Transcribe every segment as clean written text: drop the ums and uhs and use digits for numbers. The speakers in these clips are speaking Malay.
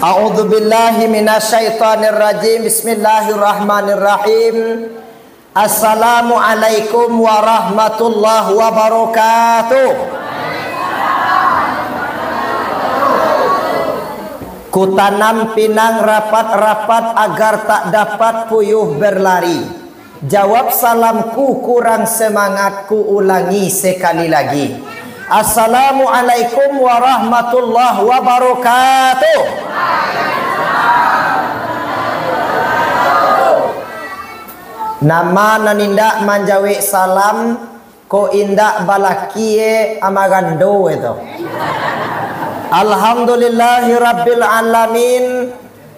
A'udzu billahi minasyaitonir rajim. Bismillahirrahmanirrahim. Assalamualaikum warahmatullahi wabarakatuh. Kutanam pinang rapat-rapat agar tak dapat puyuh berlari. Jawab salamku kurang semangat, ku ulangi sekali lagi. Assalamualaikum warahmatullahi wabarakatuh. Nama nanindak manjawi salam ko indak balakie amagando itu. Alhamdulillahi rabbil alamin.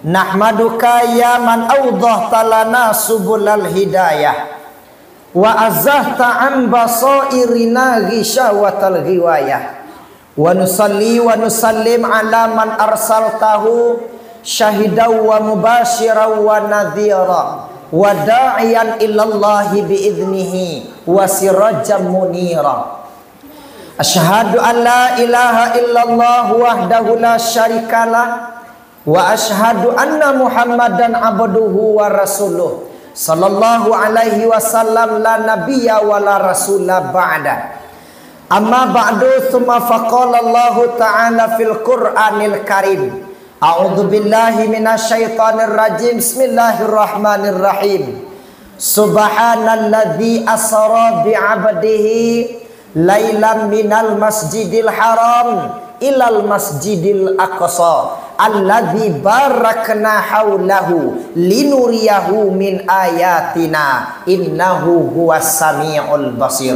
Nahmaduka ya man awdahta lana subulal hidayah wa azahta an basairina ghishawatal ghiwayah wa nusalli wa nusallim ala man arsaltahu syahidaw wa mubashiran wa nadhira wa da'iyan ilallahi biiznihi wa sirajan munira. Asyhadu an la ilaha illallah wahdahu la syarikalah wa asyhadu anna Muhammadan abduhu wa rasuluh sallallahu alaihi wasallam la nabiyya wa la rasula ba'da. Amma ba'du, thumma faqala Allah ta'ala fil Qur'anil Karim. A'udzu billahi minasyaitonir rajim. Bismillahirrahmanirrahim. Subhanalladzi asra bi 'abdihi lailan minal masjidil haram ilal masjidil aqsa alladzi barakna haulahu linuriyahu min ayatina innahu huwas samiul basir.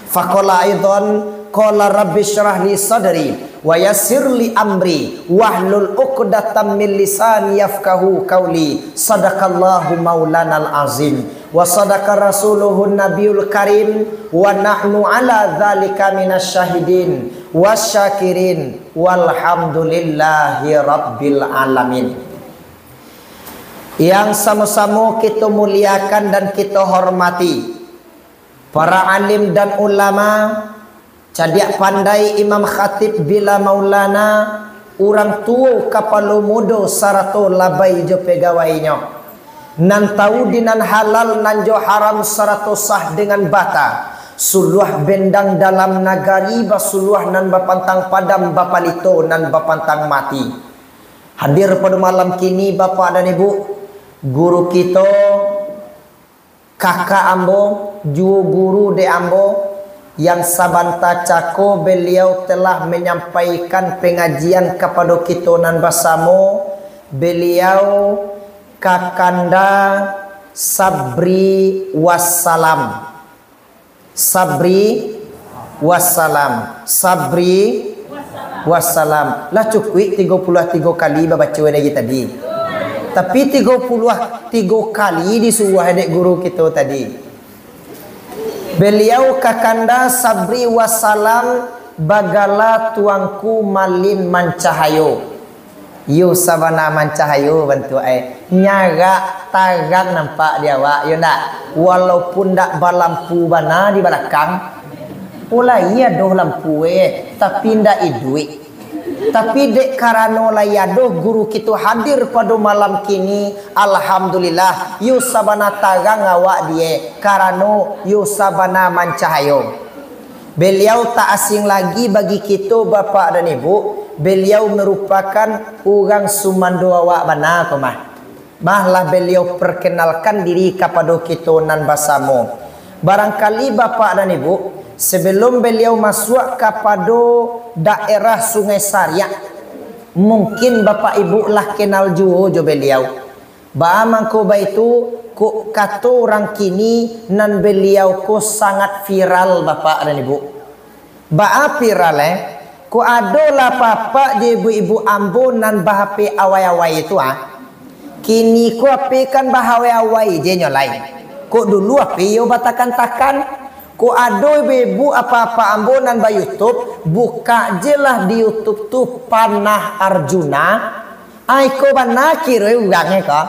Faqala aidan qala rabbi shrah li sadri wa yassir li amri wahlul 'uqdatam min lisani yafqahu qawli. Sadaqallahu maulanal azim wa sadaqa rasuluhun nabiyul karim wa nahnu ala dzalika minasyahidin wasyakirin walhamdulillahi rabbil alamin. Yang sama-sama kita muliakan dan kita hormati para alim dan ulama, cadiak pandai imam khatib bila maulana, orang tua kapalo mudo sarato labai jo pegawainya, nan tahu dinan halal nan jo haram sarato sah dengan bata. Suluh bendang dalam nagari basuluh nan bapantang padam bapalito nan bapantang mati. Hadir pada malam kini Bapak dan Ibu, guru kita, kakak ambo, juo guru de ambo, yang sabanta cako beliau telah menyampaikan pengajian kepada kita nan bersama. Beliau Kakanda Sabri Wassalam. Sabri wassalam. Sabri wassalam. Lah cukup 33 kali baca lagi tadi. Tapi 33 kali disuruh adik guru kita tadi. Beliau Kakanda Sabri wassalam bagala tuangku malin mancahayo. Yo sabana mancahayo bantu ai. Nyaga tagak nampak dia wak yo ndak. Walaupun ndak balampu bana di belakang. Pula iya doh lampu tapi ndak idui. Tapi dek karano layado guru kita hadir pada malam kini, alhamdulillah yo sabana tagang awak dia karano yo sabana mancahayo. Beliau tak asing lagi bagi kita Bapak dan Ibu. Beliau merupakan orang Sumando awak bana komah. Mahlah beliau perkenalkan diri kepada kita nan bersama. Barangkali Bapak dan Ibu, sebelum beliau masuk kepada daerah Sungai Sariak, mungkin Bapak Ibu lah kenal jo beliau. Ba mangko itu ko kata orang kini nan beliau ko sangat viral Bapak dan Ibu. Ba viral ko adolah papa je ibu-ibu ambo nan bahape awai-awai itu Kini ko ape kan bahawai-awai je nyolai. Ko dulu ape yo batakan-takan. Ko ado ibu apa-apa ambo nan ba YouTube, buka je lah di YouTube tu Panah Arjuna. Ai ko banaki re ulange ka.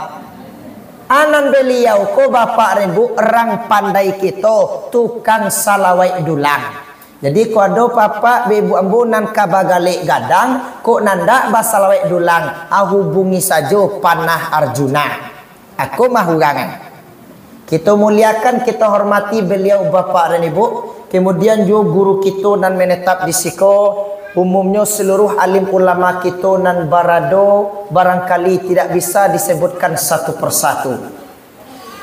Anan beliau ko Bapak Ibu orang pandai kita tukang salawai dulang. Jadi ko ado papa bebu ambu nan kabagale gadang ko nanda basalawek dulang hubungi sajo panah Arjuna. Aku mahurangan. Kita muliakan, kita hormati beliau bapak dan ibu. Kemudian juga guru kita nan menetap di siko. Umumnya seluruh alim ulama kita nan barado barangkali tidak bisa disebutkan satu persatu.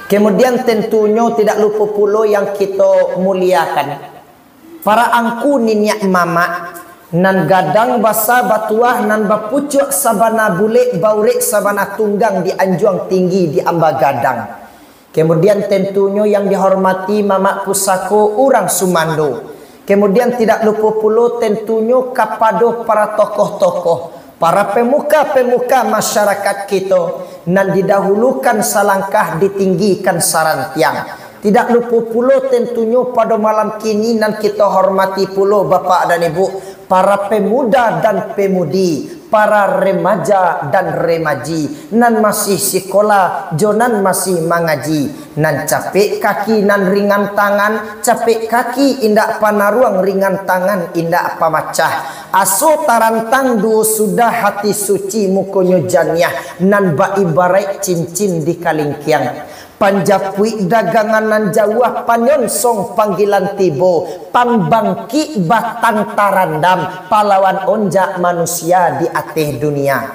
Kemudian tentunya tidak lupa pula yang kita muliakan. Para angku ninyak mama nan gadang basa batuah nan bapucuk sabana bule baurek sabana tunggang di anjuang tinggi di amba gadang. Kemudian tentunya yang dihormati mama pusako orang Sumando. Kemudian tidak lupa pula tentunya kepada para tokoh-tokoh, para pemuka-pemuka masyarakat kita nan didahulukan salangkah ditinggikan sarantiang. Tidak lupa pula tentunya pada malam kini nan kita hormati pula bapak dan ibu, para pemuda dan pemudi, para remaja dan remaji nan masih sekolah, jonan masih mengaji, nan capek kaki nan ringan tangan, capek kaki indak panaruang ringan tangan indak pamacah. Aso tarantang duo sudah hati suci mukonyo janiah nan ba ibarat cincin di kalingkiang. Panjapui dagangan nan jawah panyonsong panggilan tibo, pambangki batang tarandam, pahlawan onjak manusia di ateh dunia.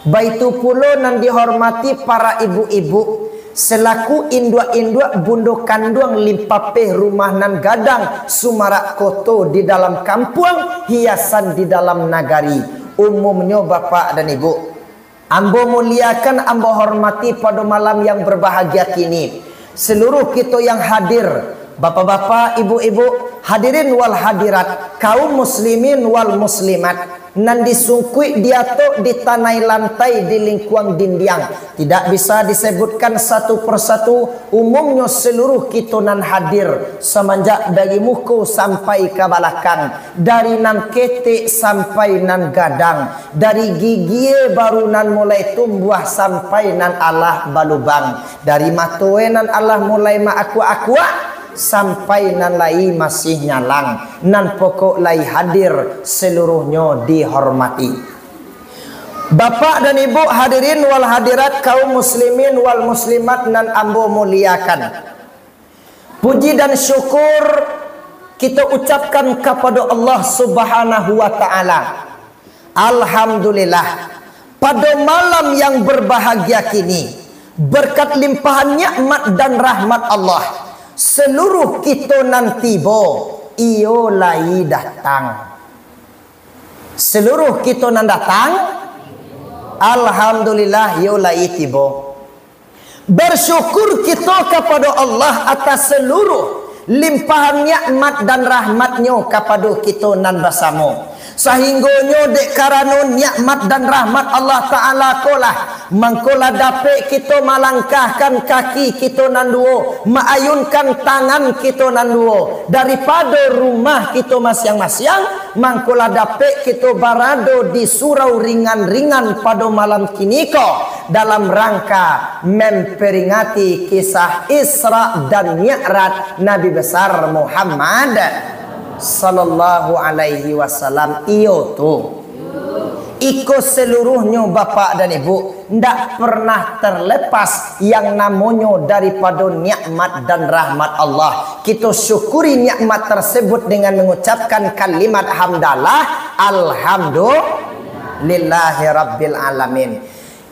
Baitu pulo nan dihormati para ibu-ibu selaku induk-induk bundo kanduang limpape rumah nan gadang sumarak koto di dalam kampung, hiasan di dalam nagari. Umumnya bapak dan ibu, ambo muliakan, ambo hormati pada malam yang berbahagia kini. Seluruh kita yang hadir, bapak-bapak, ibu-ibu, hadirin wal hadirat, kaum muslimin wal muslimat, nan disungkui diatok di tanah lantai di lingkuang dindiang. Tidak bisa disebutkan satu persatu, umumnya seluruh kita nan hadir semenjak dari muka sampai ke belakang, dari nan ketek sampai nan gadang, dari gigi baru nan mulai tumbuh sampai nan Allah balubang, dari matoe nan Allah mulai ma'akwa-akwa sampai nan lai masih nyalang, nan pokok lai hadir seluruhnya dihormati. Bapak dan ibu hadirin wal hadirat, kaum muslimin wal muslimat nan ambo muliakan, puji dan syukur kita ucapkan kepada Allah Subhanahu wa taala. Alhamdulillah, pada malam yang berbahagia kini, berkat limpahan nikmat dan rahmat Allah, seluruh kita nanti iyo lai datang. Seluruh kita nan datang, alhamdulillah iyo lai tibo. Bersyukur kita kepada Allah atas seluruh limpahan nikmat dan rahmatnya kepada kita nan bersama. Sehinggonyo dek karena nikmat dan rahmat Allah Ta'ala kolah mangkola dapat kita malangkahkan kaki kita nan duo, maayunkan tangan kita nan duo daripada rumah kita masing-masing, mangkola dapat kita barado di surau ringan-ringan pada malam kini ko dalam rangka memperingati kisah Isra dan Mi'raj Nabi besar Muhammad sallallahu alaihi wasallam. Iyo tu iko seluruhnya bapak dan ibu ndak pernah terlepas yang namanya daripada nikmat dan rahmat Allah. Kita syukuri nikmat tersebut dengan mengucapkan kalimat hamdalah, alhamdulillahi rabbil alamin.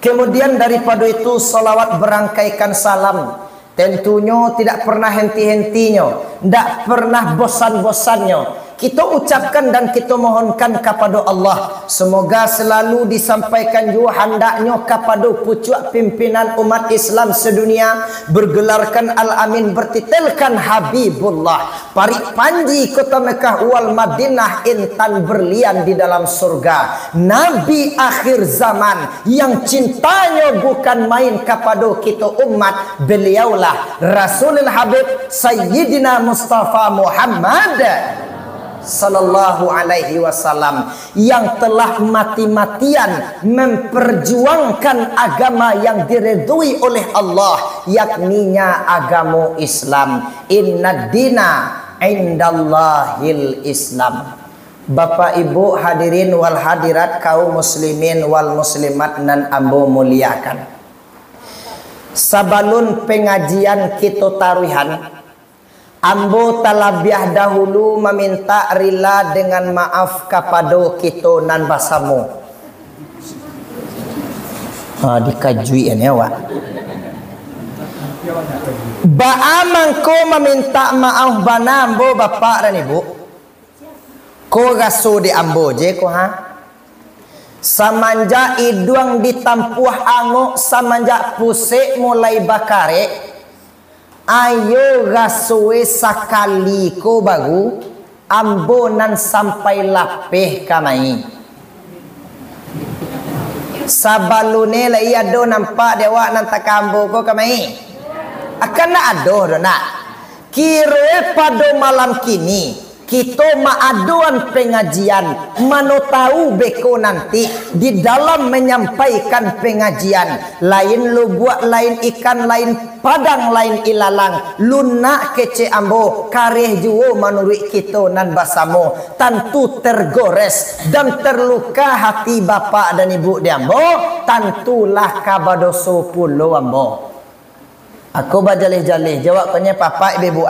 Kemudian daripada itu salawat berangkaikan salam tentunya tidak pernah henti-hentinya, tidak pernah bosan-bosannya. Kita ucapkan dan kita mohonkan kepada Allah, semoga selalu disampaikan juga hendaknya kepada pucuk pimpinan umat Islam sedunia, bergelarkan al-amin, bertitelkan Habibullah, parik panji kota Mekah wal Madinah, intan berlian di dalam surga, Nabi akhir zaman yang cintanya bukan main kepada kita umat, beliaulah Rasulul Habib Sayyidina Mustafa Muhammad sallallahu alaihi wasallam yang telah mati-matian memperjuangkan agama yang diridhoi oleh Allah, yakninya agama Islam. Innad dina indallahil Islam. Bapak Ibu hadirin wal hadirat, kaum muslimin wal muslimat nan ambo muliakan. Sabalun pengajian kita taruhan, ambo talabiah dahulu meminta rila dengan maaf kepada kita nan basamu. Dikajui ya wak. Baamang ko meminta maaf bana ambo bapak dan ibu. Ko gaso di ambo je ko ha. Samanja iduang ditampuah angok, samanja pusik mulai bakare, ayo gasue sakali ko bagu ambo nan sampai lapeh kamai. Sabalune la iya do nampak dewa nan takambo ko kamai. Akan na ado do nak. Kire pada malam kini kita maaduan pengajian, mano tahu beko nanti di dalam menyampaikan pengajian, lain lu buat lain ikan, lain padang, lain ilalang, lunak kece ambo, kareh juo menurut kita nan basamo, tentu tergores dan terluka hati bapak dan ibu di ambo, tentulah kabadoso pulo ambo. Aku bajalih-jalih jawab tanya papa ibu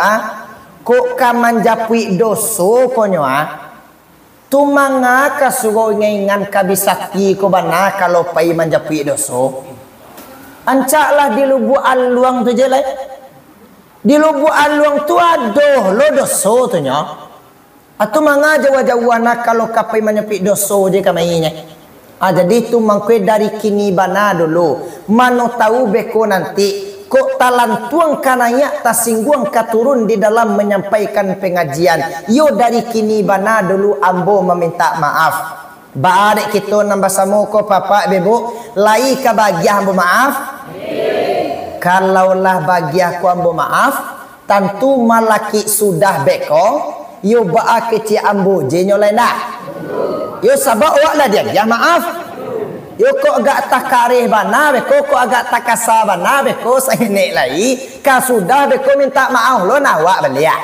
ko kaman japui doso konyo tu manga kasugo ngengan kabisakti ko bana kalau pai manjapui doso ancaklah di lubu aluang tu je lai di lubu aluang tu adoh lo doso tu nyo atu manga jawa-jawana kalau kapai manjapui doso je kamainya jadi tu mangkwe dari kini bana dulu mano tahu beko nanti kok talantuang kananya tasingguang katurun di dalam menyampaikan pengajian. Yo dari kini bana dulu ambo meminta maaf. Baadek kita nambah samo ko papa bebo lai ka bagiah ambo maaf. Kalaulah bagiah ko ambo maaf, tentu malaki sudah beko. Yo baa kecil ambo je nyolai dah. Yo sabak awak lah dia maaf. Yo kok agak takarih bana beko, kok agak takasa bana beko saya nek lai ka sudah beko minta maaf lo nawak beliak.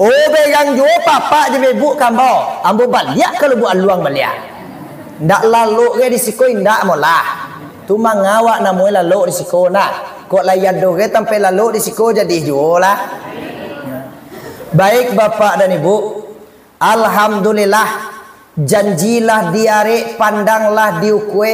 Oh begang jo papa je bebu kambo ambo baliak kalau bu aluang beliak. Ndak lalu ke di siko ndak molah. Tu mangawak namu lalu di siko nak. Kok layan do ke tampe lalu di siko jadi jo lah. Baik bapak dan ibu, alhamdulillah janjilah diare pandanglah diukwe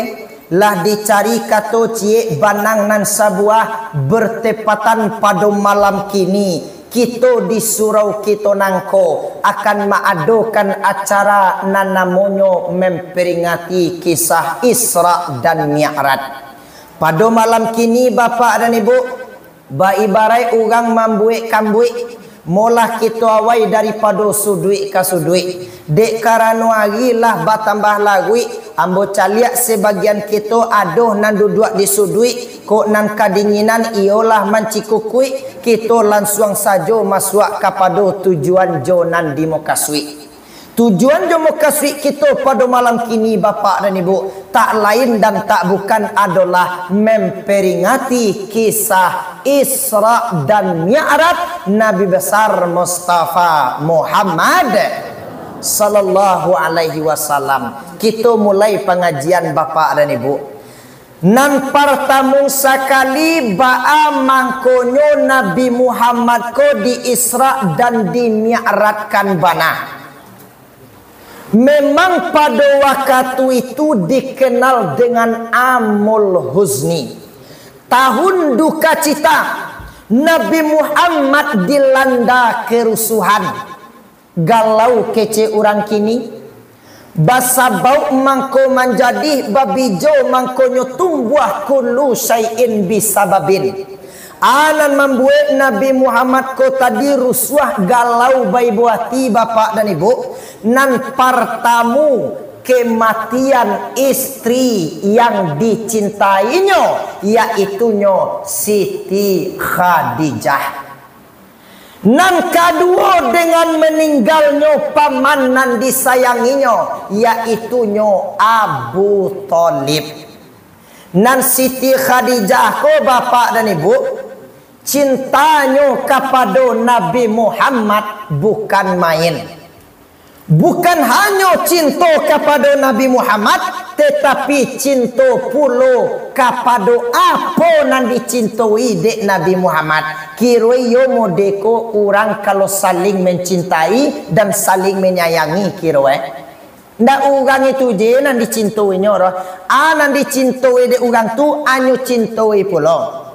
lah dicari kato cie banang nan sabuah bertepatan pada malam kini kita di surau kita nangko akan maadokan acara nan namonyo memperingati kisah Isra dan Mi'raj. Pada malam kini bapak dan ibu baibarai ugang mambuik kambuik molah kita awai daripada sudui ka sudui dek karano agilah batambah lagui ambo caliak sebagian kita adoh nan duduk di sudui kok nan kadinginan iolah mancikukui kita langsung saja masuk kepada tujuan jonan di Mokaswi. Tujuan jo Mokaswi kita pada malam kini bapak dan ibu tak lain dan tak bukan adalah memperingati kisah Isra dan Mi'raj Nabi besar Mustafa Muhammad sallallahu alaihi wasallam. Kita mulai pengajian bapak dan ibu. Nan pertama sekali baa mangkonyo Nabi Muhammad ko di Isra dan di Mi'rajkan bana. Memang pada waktu itu dikenal dengan Amul Huzni, tahun duka cita. Nabi Muhammad dilanda kerusuhan, galau kece orang kini. Basa bau mangko menjadi babijo mangkonyo tumbuh kullu syai'in bisababin. Anan membuat Nabi Muhammad ko tadi rusuh galau bai buati bapak dan ibu. Nan pertamu kematian istri yang dicintainya, yaitunya Siti Khadijah. Nan kedua dengan meninggalnya paman nan disayanginya, yaitunya Abu Thalib. Nan Siti Khadijah ko bapak dan ibu, cintanya kepada Nabi Muhammad bukan main. Bukan hanya cinta kepada Nabi Muhammad, tetapi cinta pula kepada apa nan dicintai dek Nabi Muhammad. Kira yo modeko orang kalau saling mencintai dan saling menyayangi kira ndak orang itu je nan dicintainya roh. Nan dicintai dek orang tu anyo cintai pula.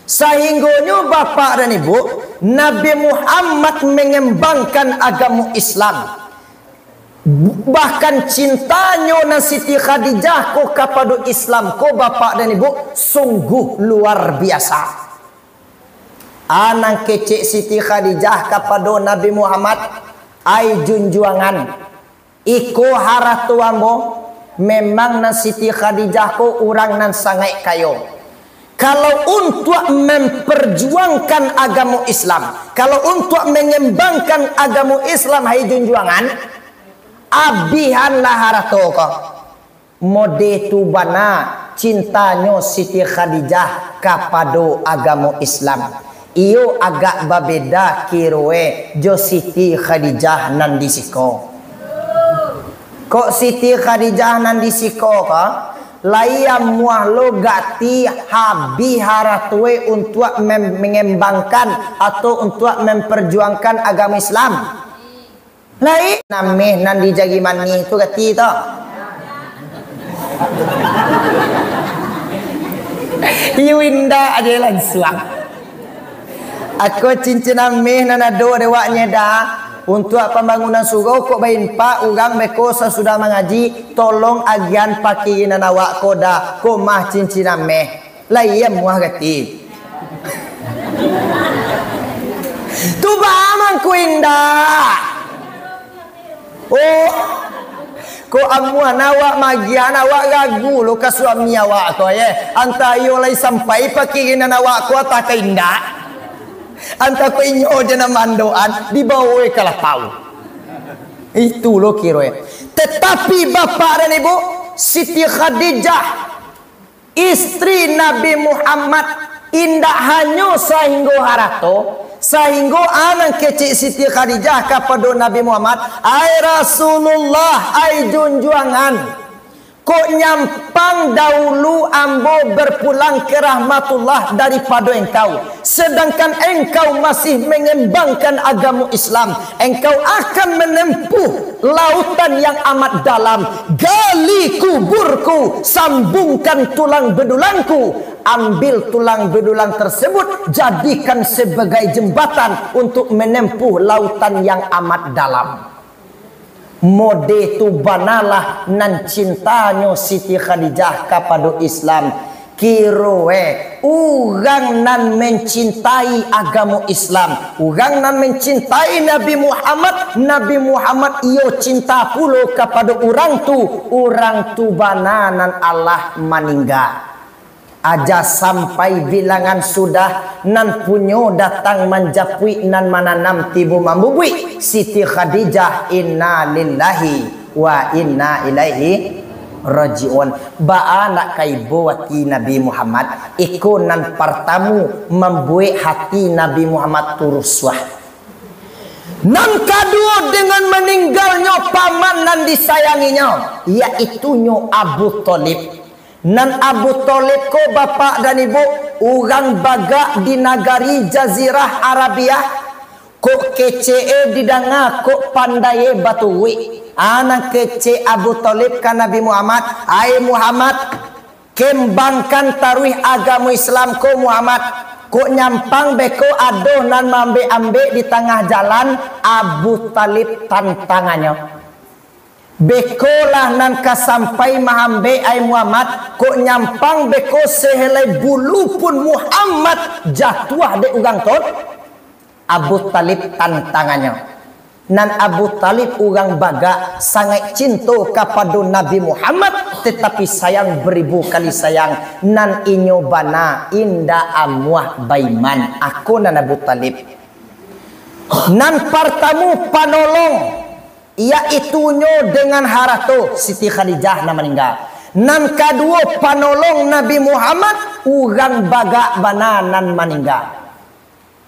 Sehingganya bapak dan ibu, Nabi Muhammad mengembangkan agama Islam. Bahkan cintanya na Siti Khadijah ko kepada Islam ko bapak dan ibu sungguh luar biasa. Anang kecek Siti Khadijah kepada Nabi Muhammad ai junjuangan. Iko haratu ambo memang na Siti Khadijah ko orang nan sangat kayo. Kalau untuk memperjuangkan agama Islam, kalau untuk mengembangkan agama Islam hai junjuangan, abihanlah harato ko. Mode tu bana cintanya Siti Khadijah kepada agama Islam. Iyo agak babeda kiroe jo Siti Khadijah nan disiko. Kok Siti Khadijah nan disiko ko? Layam muahlo gati habi haratwe untuk mengembangkan atau untuk memperjuangkan agama Islam. Lai nameh nan dijagi mani tu gati to. Iwinda aja langsung. Aku cincin nameh nan ado dewaknya dah. Untuk pembangunan surau kok bain pak urang beko sudah mengaji tolong agian pakai nanawak koda ko mah cincin nameh. Layam muah gati. Tu bamang ku indah. Oh, ko amua nawak magian awak ragu lo ka suami awak ko ye. Anta yo lai sampai pakai nanawak ko ta indah. Anta ko inyo je na mandoan di bawah kalah tahu. Itu lo kiro ya. Tetapi bapak dan ibu, Siti Khadijah istri Nabi Muhammad indah hanya sehingga harato, sehingga anak kecil Siti Khadijah kepada Nabi Muhammad, ai Rasulullah, ai junjuangan. Kok nyampang dahulu ambo berpulang ke rahmatullah daripada engkau. Sedangkan engkau masih mengembangkan agama Islam. Engkau akan menempuh lautan yang amat dalam. Gali kuburku, sambungkan tulang bedulangku. Ambil tulang bedulang tersebut, jadikan sebagai jembatan untuk menempuh lautan yang amat dalam. Mode tu banalah nan cintanya Siti Khadijah kepada Islam. Kiroe urang nan mencintai agama Islam, urang nan mencintai Nabi Muhammad. Nabi Muhammad iyo cinta pula kepada orang tu bana nan Allah meninggal. Aja sampai bilangan sudah nan punyo datang menjapui nan mananam tibu mambubui. Siti Khadijah inna lillahi wa inna ilaihi rajiun. Ba'a nak kaibo hati Nabi Muhammad iko nan pertamu membuat hati Nabi Muhammad turuswah. Nan kedua dengan meninggalnya paman nan disayanginya, yaitunya Abu Thalib. Nan Abu Thalib ko bapak dan ibu orang bagak di negari Jazirah Arabia ko kece didanga ko pandai batuwi. Anak kece Abu Thalib kan Nabi Muhammad, ai Muhammad kembangkan taruh agama Islam ko Muhammad. Ko nyampang beko adoh nan mambe-ambe di tengah jalan. Abu Thalib tantangannya. Bekolah nan kasampai mahambe ai Muhammad kok nyampang beko sehelai bulu pun Muhammad jatuh de ugang tot. Abu Thalib tantangannya. Nan Abu Thalib ugang baga sangat cinta kepada Nabi Muhammad, tetapi sayang beribu kali sayang. Nan inyo bana inda amuah baiman aku nan Abu Thalib. Nan pertamu panolong iaitunya dengan harato Siti Khadijah na meninggal. Nan kedua panolong Nabi Muhammad urang baga bananan meninggal.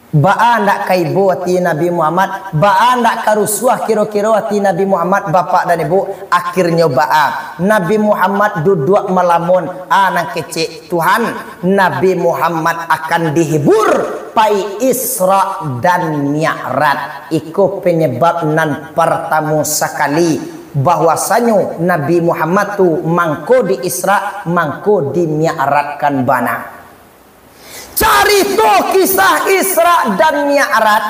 Ba'a ndak kaibo hati Nabi Muhammad, ba'a ndak karusuah kira-kira hati Nabi Muhammad bapak dan ibu. Akhirnya ba'a Nabi Muhammad duduk melamun anak kecil Tuhan Nabi Muhammad akan dihibur pai Isra dan Mi'raj. Iku penyebab nan pertama sekali bahwasanya Nabi Muhammad tu mangko di Isra mangko di Mi'rajkan bana. Cari to kisah Isra dan Mi'raj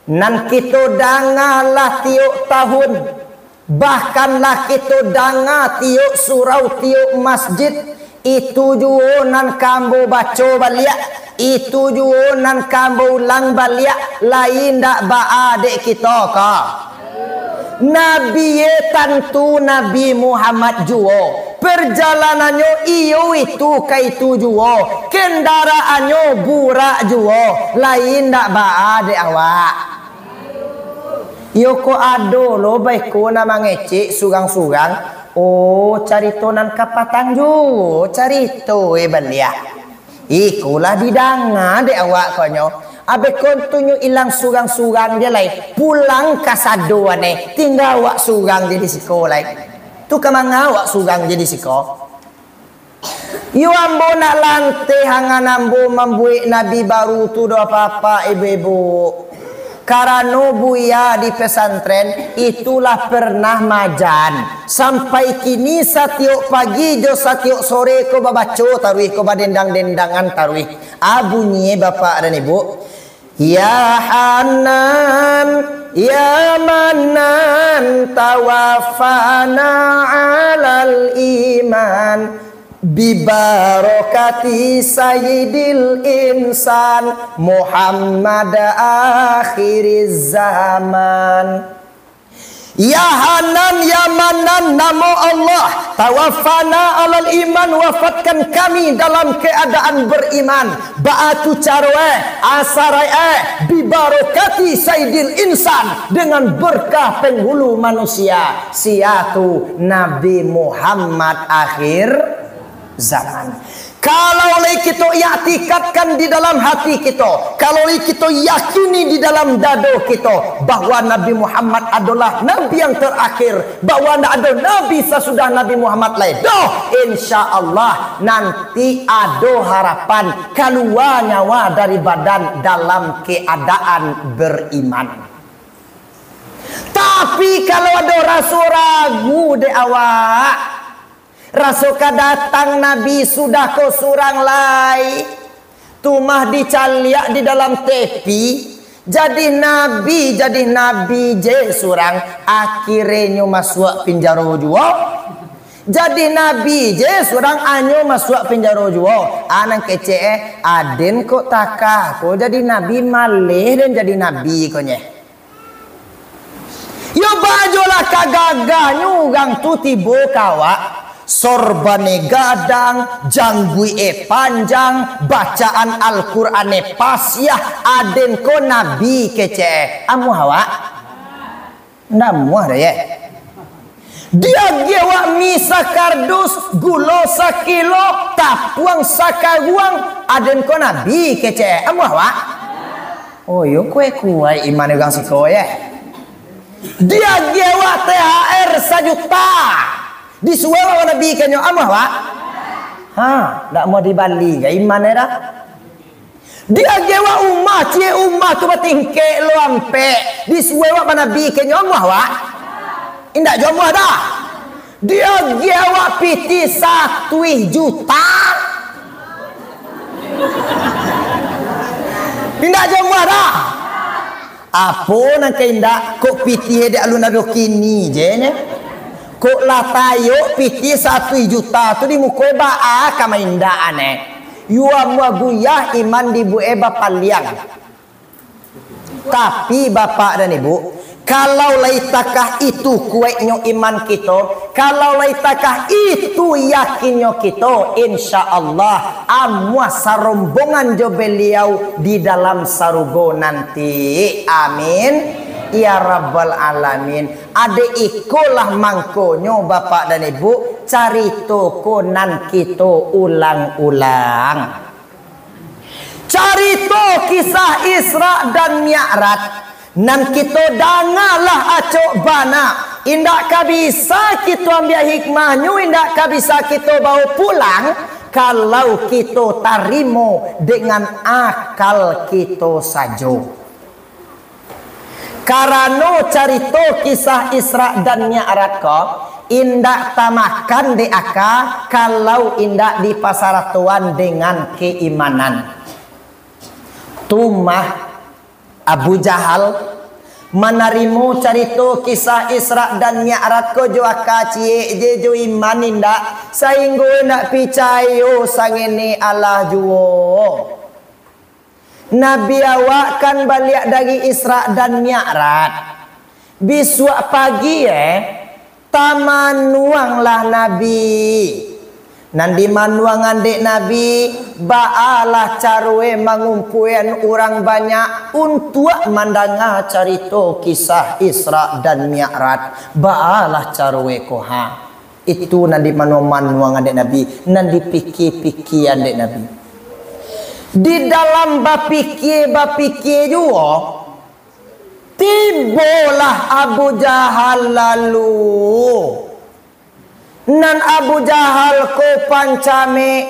nan kita dangalah tiuk tahun, bahkanlah kita danga tiuk surau tiuk masjid. Itu juga nan kambo baca balik, itu juga nan kambo ulang balik. Lain dak ba adik kita ka Nabi tentu Nabi Muhammad juga perjalanannya iyo itu kaitu juga, kendaraannya burak juga. Lain dak ba de awak. Yo ko ado lo baik ko na mangecek sugang-sugang. Oh carito nan kapatang juga carito belia. Ikulah didanga de awak konyo. Abe kontunyo ilang sugang-sugang dia lai pulang kasado ane tinggal wak sugang jadi siko lai tu kamanga wak sugang jadi siko. Yu ambo nak lante hangan ambo membuik nabi baru tu do apa-apa ibu-ibu. Karena buya di pesantren itulah pernah majan sampai kini satiuk pagi jo satiuk sore ko babaco taruih ko badendang-dendangan taruih. Bunyi bapak dan ibu. Ya Hanan ya Manan tawaffana alal iman bibarakati sayyidil insan Muhammad akhiriz zaman. Ya Hanan ya Manan namo Allah tawaffana alal iman, wafatkan kami dalam keadaan beriman. Ba'atu carwe asarae bibarakati sayyidil insan, dengan berkah penghulu manusia siatu Nabi Muhammad akhir zaman. Kalau kita yaktikatkan di dalam hati kita, kalau kita yakini di dalam dado kita bahwa Nabi Muhammad adalah Nabi yang terakhir, bahwa tidak ada Nabi sesudah Nabi Muhammad lain, insya Allah nanti ada harapan keluar nyawa dari badan dalam keadaan beriman. Tapi kalau ada rasa ragu di awak, rasuka datang Nabi sudah kau surang lai tumah dicaliak di dalam tepi jadi Nabi je surang akhirnya masuk penjara jua. Jadi Nabi je surang anyo masuk penjara jua. Anak kece aden kok takah kok jadi Nabi malih dan jadi Nabi konye. Yo bajolah kagagah nyugang tu tibo kawa. Sorbane gadang, janggui panjang, bacaan Al-Quran pasyah, aden ko Nabi kece. Amu hawa? Ndak muah dah ya. Dia gewa misa kardus, gulo sakilo, tapuang sakaguang, aden ko Nabi kece. Amu hawa? Oh yo kue iman gang siko ya. Dia gewa THR 1 juta. Disuara Nabi kanyo amah wa? Tak mau di Bali ke iman dah. Dia gewa ummah, cie ummah tu batingke lo ampe. Disuara Nabi kanyo amah wa? Indak jomoh dah. Dia gewa piti 1 juta. Indak jomoh dah. Apa nak indak kok piti ada alun ado kini je ne? Kok lah tayo piti 1 juta tu di mukoi ba kama inda aneh. Yua muaguyah iman di bu eba paliang. Tapi bapak dan ibu, Kalau laitakah itu kuatnya iman kita, kalau laitakah itu yakinnya kita, insya Allah amwa sarombongan jo beliau di dalam sarugo nanti. Amin ya rabbal alamin. Ade ikolah mangkonyo bapak dan ibu, carito konan kita ulang-ulang. Carito kisah Isra dan Mi'raj. Nan kita dangalah acok bana. Indak kabisa kita ambil hikmahnya, indak kabisa kita bawa pulang kalau kita tarimo dengan akal kita saja. Karena carito kisah Isra dan Mi'raj ko indak tamakan de aka kalau indak dipasaratuan dengan keimanan. Tumah Abu Jahal menarimu carito kisah Isra dan Mi'raj ko jo akacie je jo iman indak sainggo nak picayo sangene Allah juo. Nabi awak kan balik dari Isra dan Mi'raj. Besok pagi tamanuang lah Nabi. Nandi manuangan dek Nabi baalah carwe mangumpuan orang banyak untuk mandanga carito kisah Isra dan Mi'raj. Baalah carwe koha. Itu nandi manuangan dek Nabi, nandi pikir-pikiran dek Nabi. Di dalam bapikir juga tibalah Abu Jahal lalu. Nan Abu Jahal ko pancame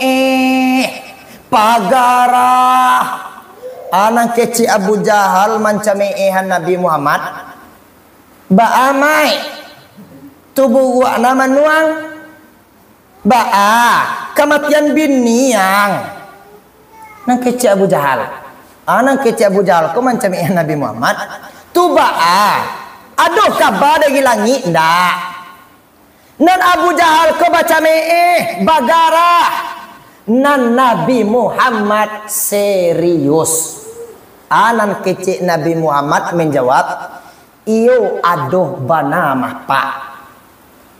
pagarah. Anak kecil Abu Jahal mancameehan Nabi Muhammad. Baamai tubuh gua nama nuang. Kematian biniang. Nang kecil Abu Jahal. Anak kecil Abu Jahal ko mancameehan Nabi Muhammad. Tu aduh kabar dari langit ndak. Nan Abu Jahal ko baca bagara. Nan Nabi Muhammad serius. Anan kecil Nabi Muhammad menjawab, iyo aduh bana mah pak.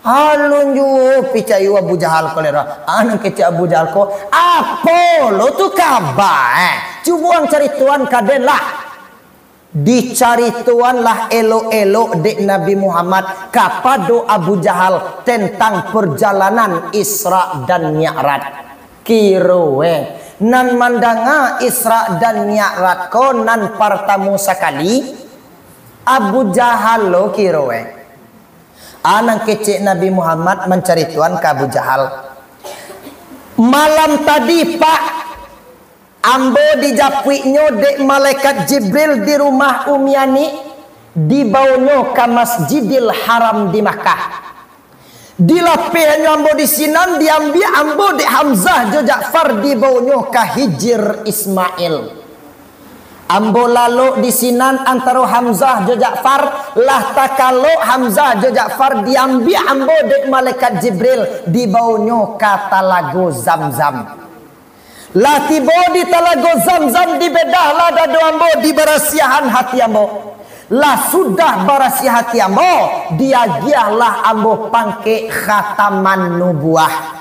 Halun ju picayu Abu Jahal ko lera. Anan kecil Abu Jahal ko apa lo tu kabar? Cubuang cari tuan kaden lah. Dicari tuan lah elo-elo dek Nabi Muhammad kapado Abu Jahal tentang perjalanan Isra dan Mi'raj. Kirowe nan mandanga Isra dan Mi'raj ko nan pertama sekali Abu Jahal lo kirowe. Anak kecil Nabi Muhammad mencari tuan ke Abu Jahal. Malam tadi pak ambo dijapuinyo dek malaikat Jibril di rumah Umyani dibawanya ke Masjidil Haram di Makkah. Dilapihnya ambo di sinan diambil ambo dek Hamzah jo Ja'far dibawanya ke Hijir Ismail. Ambo lalu di sinan antara Hamzah jo Ja'far lah takalo Hamzah jo Ja'far diambil ambo dek malaikat Jibril dibawanya ke Talago Zamzam. Lah tiba di Talago Zamzam di bedah lah dado ambo di barasiahan hati ambo. Lah sudah barasiah hati ambo dia giahlah ambo pangke khataman nubuah.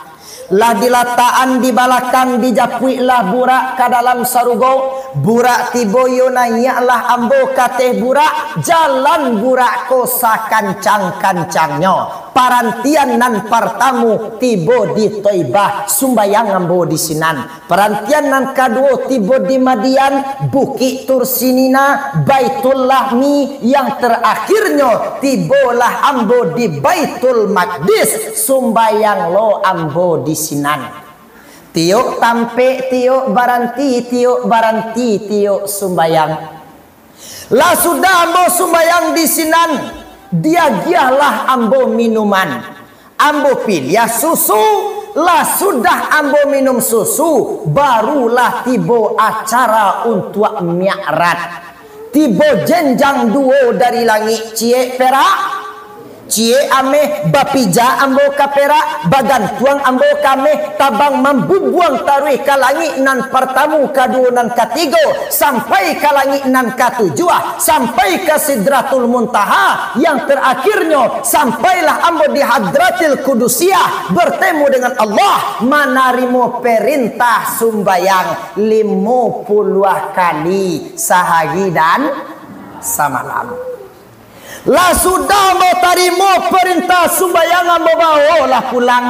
Lah dilataan di balakang dijapui lah burak ke dalam sarugo. Burak tibo yonanya lah ambo kateh burak. Jalan burak kosa kancang-kancangnya. Parantian nan pertamu tibo di Toibah sumbayang ambo di sinan. Parantian nan kedua tibo di Madian Bukit Tursinina Baitul Lahmi. Yang terakhirnya tibolah ambo di Baitul Maqdis sumbayang lo ambo di sinan. Tiok tampe tiok baranti tiok sumbayang. Lah sudah ambo sumbayang di sinan. Dia giahlah ambo minuman. Ambo pilih susu. Lah sudah ambo minum susu. Barulah tibo acara untuk Mi'raj. Tibo jenjang duo dari langit cie perak. Cie ame bapija ambo kapera bagan tuang ambo kame tabang membubuang taruh ke langit nan pertamu kedua nan ketiga sampai ke langit nan ketujuh sampai ke Sidratul Muntaha yang terakhirnya sampailah ambo di Hadratil Qudusiyah bertemu dengan Allah menarimo perintah sumbayang 50 kali sehari dan semalam. Lah sudah mau tarimo perintah sumbayangan bawa pulang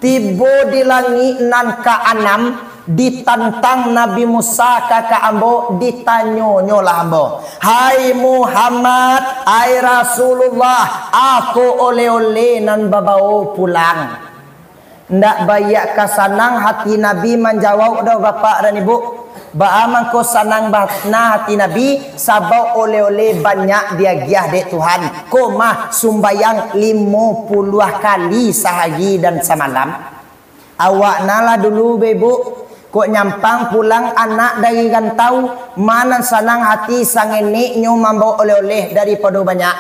tiba di langit nan ke-6 ditantang Nabi Musa kakak ambo ditanyonyo lah ambo, hai Muhammad, hai Rasulullah, aku oleh-oleh nan bawa pulang. Ndak bayak kasanang hati Nabi menjawab dah bapak dan ibu. Baaman ko sanang batna hati Nabi sabau oleh-oleh banyak dia giah dek Tuhan. Ko mah sumbayang 50 kali sehari dan semalam. Awak nala dulu bebu. Kok nyampang pulang anak dari gantau mana sanang hati sang enek nyo membawa oleh-oleh daripada banyak.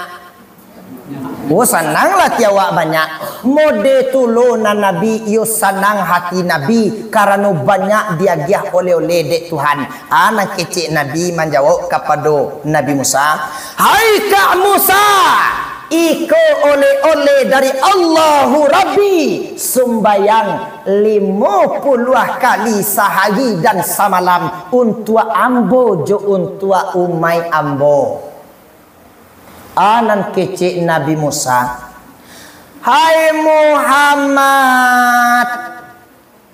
Oh senanglah tiawak banyak. Mode tulunan Nabi yo senang hati Nabi karena banyak dia giah oleh-oleh dek Tuhan. Anak kecil Nabi menjawab kepada Nabi Musa, hai Kak Musa, iko oleh-oleh dari Allahu Rabbi sumbayang 50 kali sehari dan semalam untuk ambo jo untuk umai ambo. Anan kecil Nabi Musa, hai Muhammad,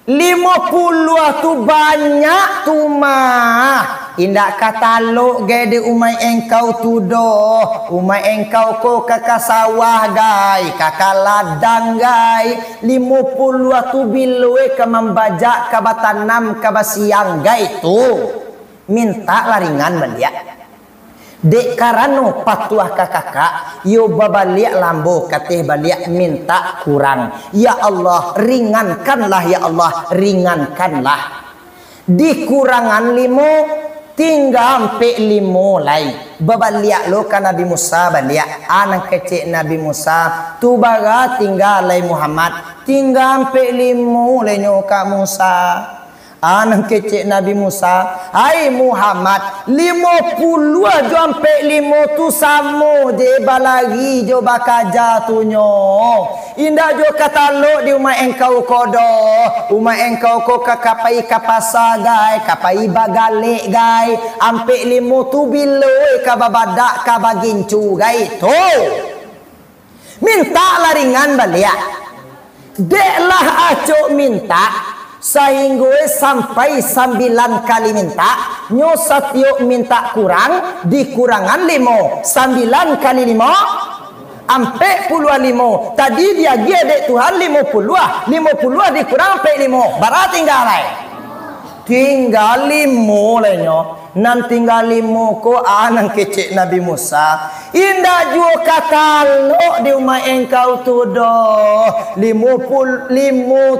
50 tu banyak tu mah. Indak kata lo gede umai engkau tu doh. Umai engkau ko kakak sawah gai, kakak ladang gai. 50 tu bilue ke membajak ke batanam ke basiang gai tu. Minta laringan beliak. Dek karano patuah kakak yo babaliak lambo kateh baliak minta kurang. Ya Allah ringankanlah, ya Allah ringankanlah. Di kurangan 5 tinggal ampe 5 lai. Babaliak lo kan Nabi Musa baliak anak kecil Nabi Musa tu baga tinggal lai Muhammad tinggal ampe 5 lai nyo Kak Musa. Anak kecil Nabi Musa, hai Muhammad, 50 jo sampai 5 tu samo je balagi jo bakaja tu nyo. Indah jo kata lo di rumah engkau kodo, rumah engkau ko kapai kapasa gai, kapai bagale gai, sampai 5 tu bilo ka babadak ka bagincu gai tu. Minta laringan baliak. Deklah acok minta sehingga sampai 9 kali minta nyo satiok minta kurang dikurangan 5 9 kali 5 ampe puluh 5 tadi dia dek Tuhan 50 dikurang ampe 5 barat tinggal 5 lainnya nan tinggal 5 ko anak kecil Nabi Musa indah juga kata lo di rumah engkau tu doh 50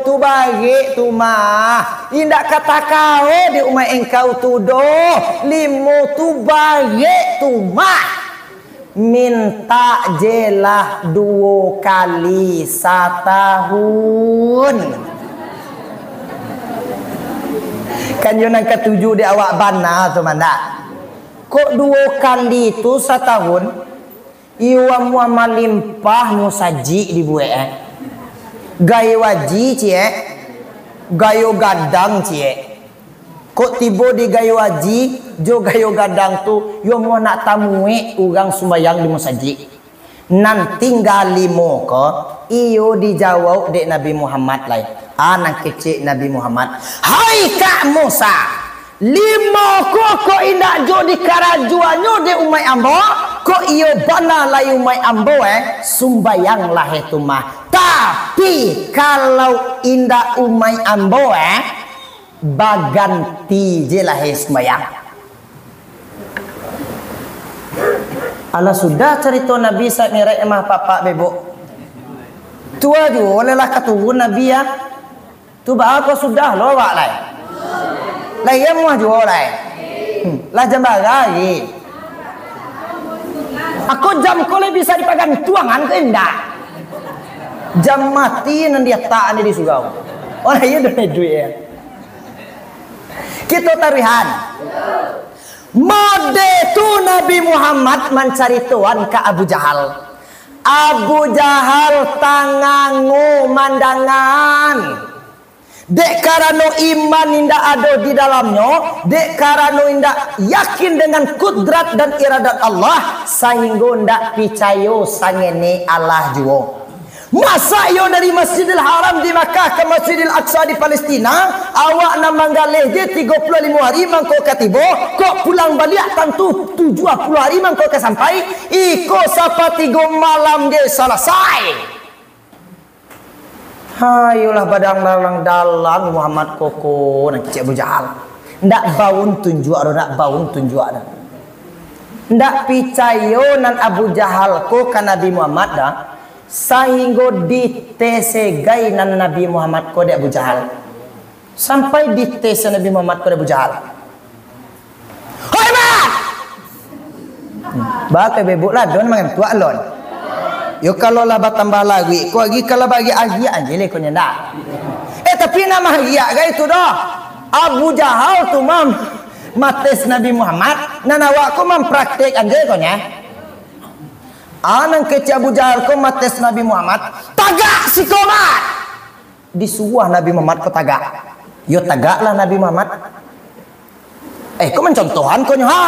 tu bagi tu mah indah kata kau di rumah engkau tu doh 5 tu bagi tu mah minta jelah 2 kali setahun. Kan yo nang ketujuh di awak bana tu manda. Kok 2 kali tu setahun? Iwa mua malimpah mu saji di buek Gayo waji cie. Gayo gadang cie. Kok tiba di gayo waji, jo gayo gadang tu yo mau nak tamue urang sumbayang di musaji. Nan tinggal 5 ko iyo dijawab dek Nabi Muhammad lain. Anak kecil Nabi Muhammad, hai Kak Musa, 5 kok indak jo di karajuannya de umai ambo kok iyo bana lai umai ambo sumbayang lah itu mah. Tapi kalau indak umai ambo baganti je lah sembayang. Ala sudah cerita Nabi saat mirai emah papa bebo tua jo olehlah keturun Nabi ya. Tu apa sudah lo wak lai. Lai ya muah jo lai. Lah jambara lagi. Aku jam kole bisa dipegang tuangan ke indah. Jam mati nan dia tak di surau. Oh iya dona duit ya. Kita taruhan. Mode tu Nabi Muhammad mencari tuan ke Abu Jahal. Abu Jahal tangangu mandangan. Dek karano iman indah ada di dalamnya, dek karano indah yakin dengan kudrat dan iradat Allah, sehingga ndak picayo sangene Allah juo. Masa yo dari Masjidil Haram di Makkah ke Masjidil Aqsa di Palestina, awak nak manggaleh je 35 hari mangko katibo, kok pulang balik tentu 70 hari mangko ke sampai, iko sapa 3 malam dia selesai. Hayulah badang dalang dalang Muhammad koko nak cek Abu Jahal. Ndak baun tunjuk ada nak baun tunjuk ada. Ndak picayo nan Abu Jahal ko kan Nabi Muhammad dah. Sehingga ditesegai nan Nabi Muhammad ko de Abu Jahal. Sampai ditese Nabi Muhammad ko de Abu Jahal. Hoi mat. Ba ke bebuk lah don mangan tua lon. Yo kalau lah bertambah lagi, kau lagi kalau bagi agi aja le kau nyendak. Tapi nama iya gay itu dah. Abu Jahal tu mam mates Nabi Muhammad, nanawa aku mempraktek aja kau nya. Anang kecil Abu Jahal kau mates Nabi Muhammad, tagak si komat. Disuah Nabi Muhammad kau tagak. Yo tagaklah Nabi Muhammad. Kau mencontohan kau nya ha.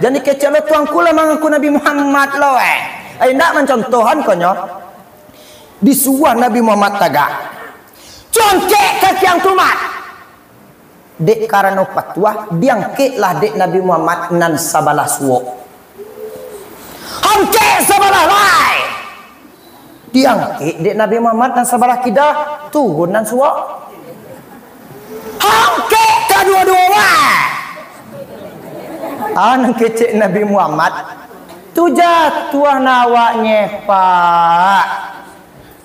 Jadi kecil lo tuangku lah mangaku Nabi Muhammad lo Ndak mencontohan konyo. Disuah Nabi Muhammad tagak. Congkek kaki yang tumat. Dek karena patwa diangkitlah dek Nabi Muhammad nan sabalah suwo. Hangkek sabalah lai. Diangkit dek Nabi Muhammad nan sabalah kidah turun nan suwo. Hangkek kedua-dua. Anang kecek Nabi Muhammad tu jatuh nawaknya pak.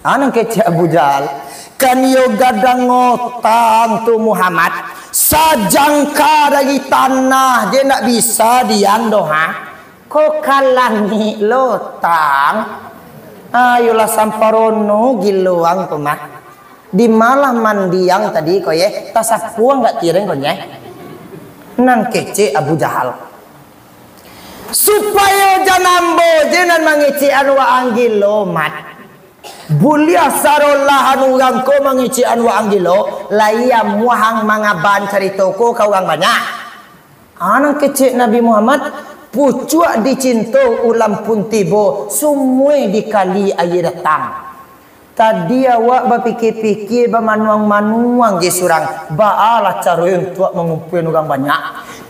Anang kecil Abu Jahal kan yo gadang ngotang tu Muhammad sajangka dari tanah dia nak bisa diang doha. Kok kalangi lotang ayolah samparono giluang pemah di malah mandiang tadi kau ye tasapuang nggak tireng kau ye nang kecil Abu Jahal supaya janambo jenan mangician wa anggilo mat bulia sarolahan urang ko mangician wa anggilo laia muhang mangaban caritoko kau orang banyak. Anak kecil Nabi Muhammad pucuak dicinto ulam pun tibo semua dikali air datang. Tadi awak berpikir-pikir bermanuang-manuang je surang baalah cara yang tuak mengumpulkan orang banyak.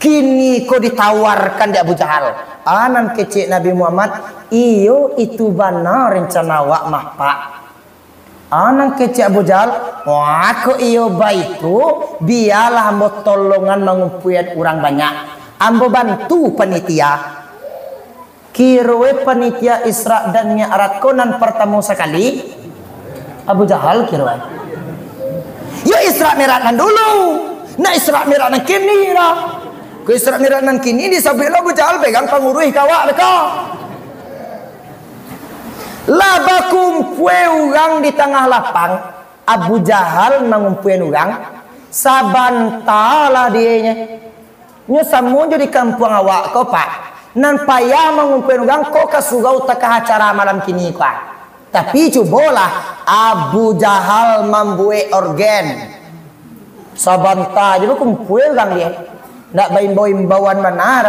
Kini kau ditawarkan di Abu Jahal. Anan kecil Nabi Muhammad, iyo itu benar rencana awak mah pak. Anan kecil Abu Jahal, wah kau iyo baik tu, biarlah ambo tolongan mengumpulkan orang banyak. Ambo bantu panitia. Kirwe panitia Isra dan Mi'raj konan pertama sekali. Abu Jahal kirwe. Ya Isra Mi'raj dulu. Nah Isra Mi'raj kini lah. Ke Isra Mi'raj kini disabila Abu Jahal pegang pangurui kawak mereka. Laba kumpul orang di tengah lapang. Abu Jahal mengumpulkan orang. Sabantalah dianya. Nya samu jadi kampung awak kau pak. Nan payah mengumpulkan orang kau kasugau tak acara malam kini kau. Tapi cubalah Abu Jahal membuat organ. Sabanta jadi kumpul orang dia. Nak bain-bawan benar.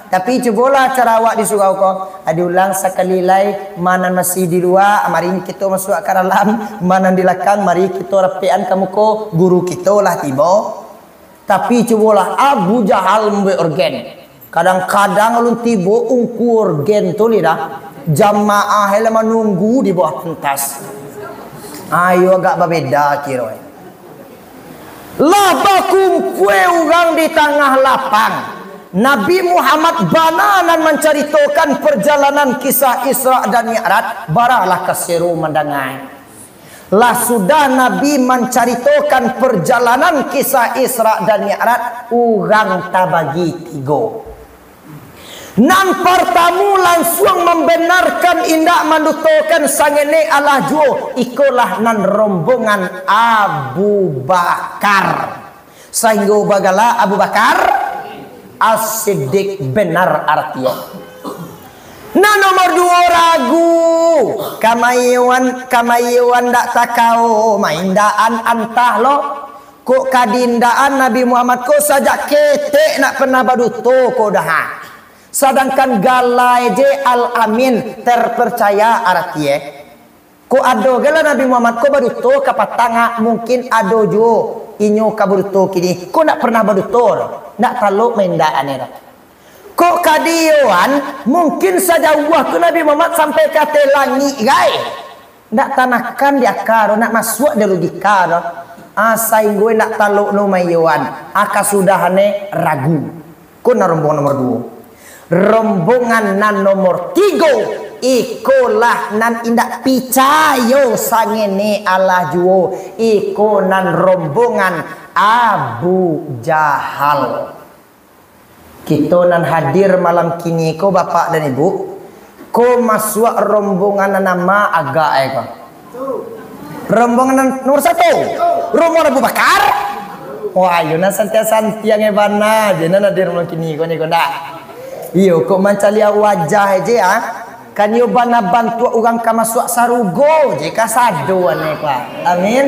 Tapi cubalah cara awak di surau kau. Ada ulang sekali lagi. Mana masih di luar. Mari kita masuk ke dalam. Mana di belakang. Mari kita rapian kamu ko. Guru kita lah tiba. Tapi cubalah Abu Jahal membuat organ. Kadang-kadang ulun tiba ungku organ tu lidah. Jamaah hela menunggu di bawah pentas. Ayo agak berbeda kira. Laba kumpul orang di tengah lapang. Nabi Muhammad bananan menceritakan perjalanan kisah Isra dan Mi'raj. Baralah keseru mendengar. Lah sudah Nabi menceritakan perjalanan kisah Isra dan Mi'raj. Orang tak bagi tiga. Nan pertamu langsung membenarkan indak manutokan sangene Allah juo ikolah nan rombongan Abu Bakar. Sehingga bagala Abu Bakar As-Siddiq benar artinya. Nah nomor 2 ragu kamayuan dak takau maindaan antah lo kok kadindaan Nabi Muhammad ko saja ketek nak pernah baduto ko dah. Sedangkan galai je al-amin terpercaya artinya. Ko ado gala Nabi Muhammad ko baduto kapatanga mungkin ado jo inyo kaburuto kini. Ko nak pernah badutor, nak taluk maindaan era. Ko kadiuan mungkin saja wah ke Nabi Muhammad sampai kata langit gai. Nak tanakan dia karo nak masuk dia logika no. Asai gue nak taluk no mayuan. Aka sudah ne ragu. Ko na rombongan nomor 2. Rombongan nan nomor 3 ikolah nan indak picayo sangene Allah juo iko nan rombongan Abu Jahal. Kita nan hadir malam kini ko bapak dan ibu ko masuk rombongan nama agak eko. Rombongan nomor 1 rombongan Abu Bakar. Wah ayo na santia-santia ngebana jenan hadir malam kini ko ni ko ndak. Iyo kok mancalia wajah aja ya. Kan yo bana bantu orang ka masuk sarugo je ka sado ane Pak. Amin.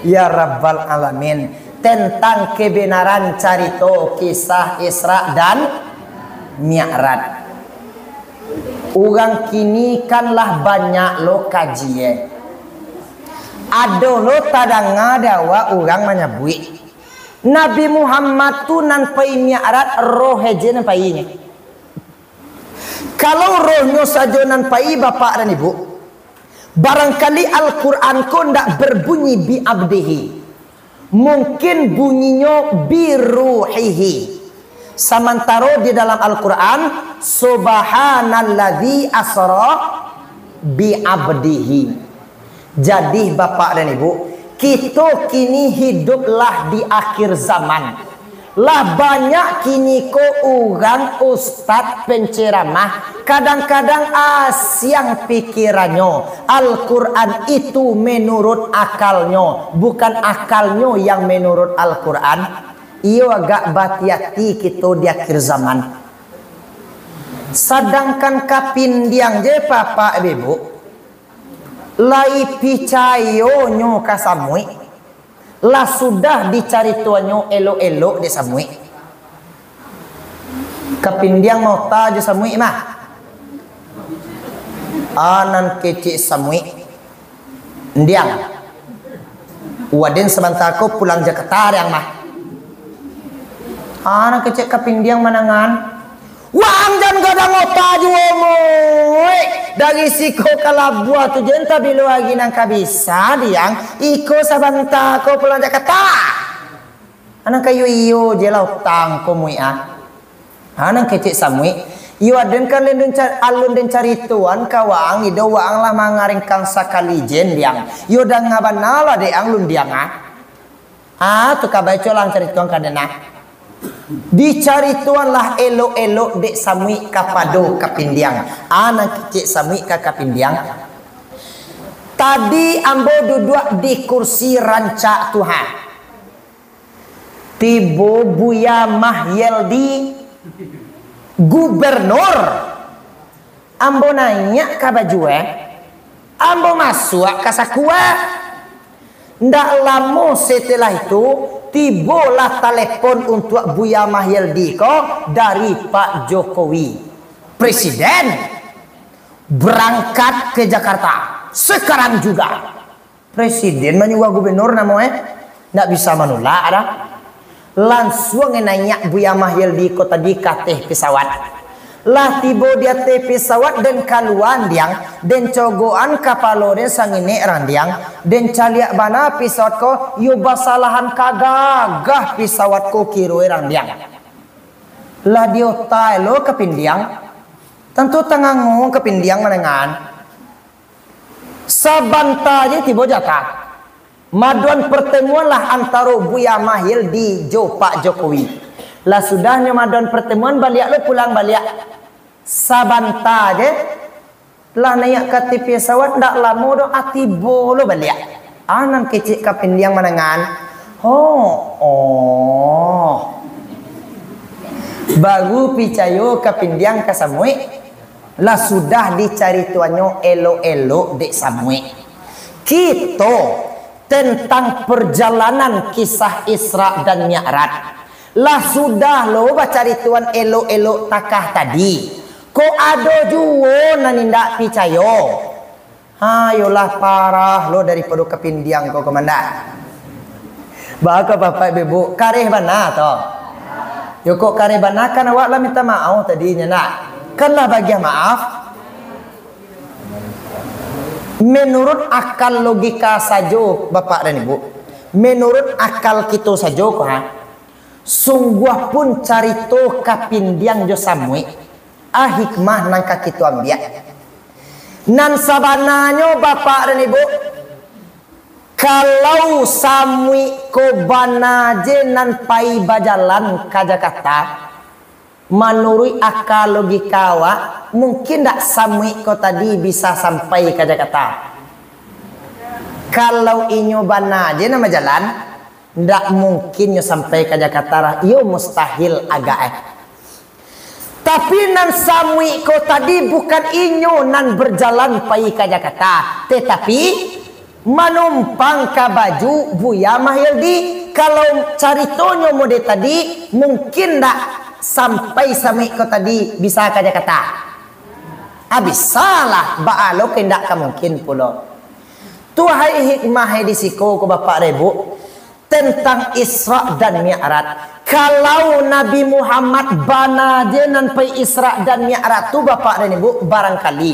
Ya Rabbal Alamin. Tentang kebenaran carito kisah Isra dan Mi'raj. Orang kini kanlah banyak lo kajian. Ada lo tadang ngadawa orang menyebut Nabi Muhammad tu nan pai Mi'raj roh heje nan painya. Kalau rohnya saja nan pai bapak dan ibu, barangkali Al-Quran ko ndak berbunyi bi abdihi, mungkin bunyinya bi ruhihi. Samantara di dalam Al-Quran subhanalladzi asra bi abdihi. Jadi bapak dan ibu, kita kini hiduplah di akhir zaman. Lah banyak kini ko orang ustaz penceramah kadang-kadang asyang pikirannya Al-Quran itu menurut akalnya, bukan akalnya yang menurut Al-Quran. Iyo agak hati-hati kita di akhir zaman. Sedangkan kapindiang je papa ibu lai picayo nyo kasamui lah sudah dicari tuannya elok-elok di samui. Kapindiang mau tahu samui mah. Anan kecik samui. Ndiang. Wadin sebentar ko pulang Jakarta yang mah. Anan kecik kapindiang manangan. Wang jan gadang otak juo moy. Dari siko kalabua tu jenta bilu lagi nang kabisa diang iko sabanta ko pulang Jakarta. Anang kayu iyo je lau tang ko mui ah. Anang kecik samui. Iyo aden kan lendun alun den cari tuan kawang ido waang lah mangaring kang sakali jen diang. Iyo dang ngabanala de ang lun diang ah. Ah tu kabai colang cari tuan kadena. Dicari tuan lah elok-elok dek samui kapado kapindiang. Anak kecik samui ka kapindiang. Tadi ambo duduk di kursi rancak Tuhan. Tibo Buya Mahyeldi gubernur. Ambo nanya ka bajue. Ambo masuk ka sakua. Ndak lama setelah itu tibolah telepon untuk Buya Mahyeldi ko dari Pak Jokowi. Presiden berangkat ke Jakarta sekarang juga. Presiden menyuruh gubernur namanya ndak bisa menolak ada. Langsung nanya Buya Mahyeldi ko tadi kateh pesawat. Lah tiba dia te pesawat dan kaluan diang dan cogoan kapalo den sangine randiang dan caliak bana pesawat ko yu basalahan kagagah pesawat ko kiro randiang. Lah dia tai lo kepindiang tentu tengah kepindiang menengan sabanta je tiba jatah maduan pertemuan lah antara Buya Mahyeldi jo Pak Jokowi. Lah sudahnya maduan pertemuan balik lo pulang balik. sabanta je lah naik ke tepi pesawat ndak lama do atibo lo balik anan kecik kapindiang manangan baru picayo kapindiang ke samui lah sudah dicari tuannya elo-elo dek samui kita tentang perjalanan kisah Isra dan Mi'raj lah sudah lo cari tuan elo-elo takah tadi kok ada juga nanindak picayo ayolah parah lo daripada kepindiang kau komandan baka bapak ibu kareh bana toh yo kok kareh bana kan awak lah minta maaf tadinya nak kan lah bagi maaf menurut akal logika saja bapak dan ibu menurut akal kita saja kok sungguh pun carito kapindiang jo samui hikmah nangka kita ambil nan sabananya bapak dan ibu kalau samui ko banaje nan pai bajalan ke Jakarta menurut akal logika wa mungkin tak samui ko tadi bisa sampai ke Jakarta kalau inyo banaje nama jalan ndak mungkin yo sampai ke Jakarta yo mustahil agak tapi nan samui ko tadi bukan inyo nan berjalan pai ke Jakarta tetapi menumpang ke baju Buya Mahyildi kalau caritonyo mode tadi mungkin tak sampai samui ko tadi bisa ke Jakarta habis salah baalo kendak mungkin pulo tuhai hikmah di siko ko bapak rebu tentang Isra dan Mi'raj kalau Nabi Muhammad bana jenan pai Isra dan Mi'raj tu bapak dan ibu barangkali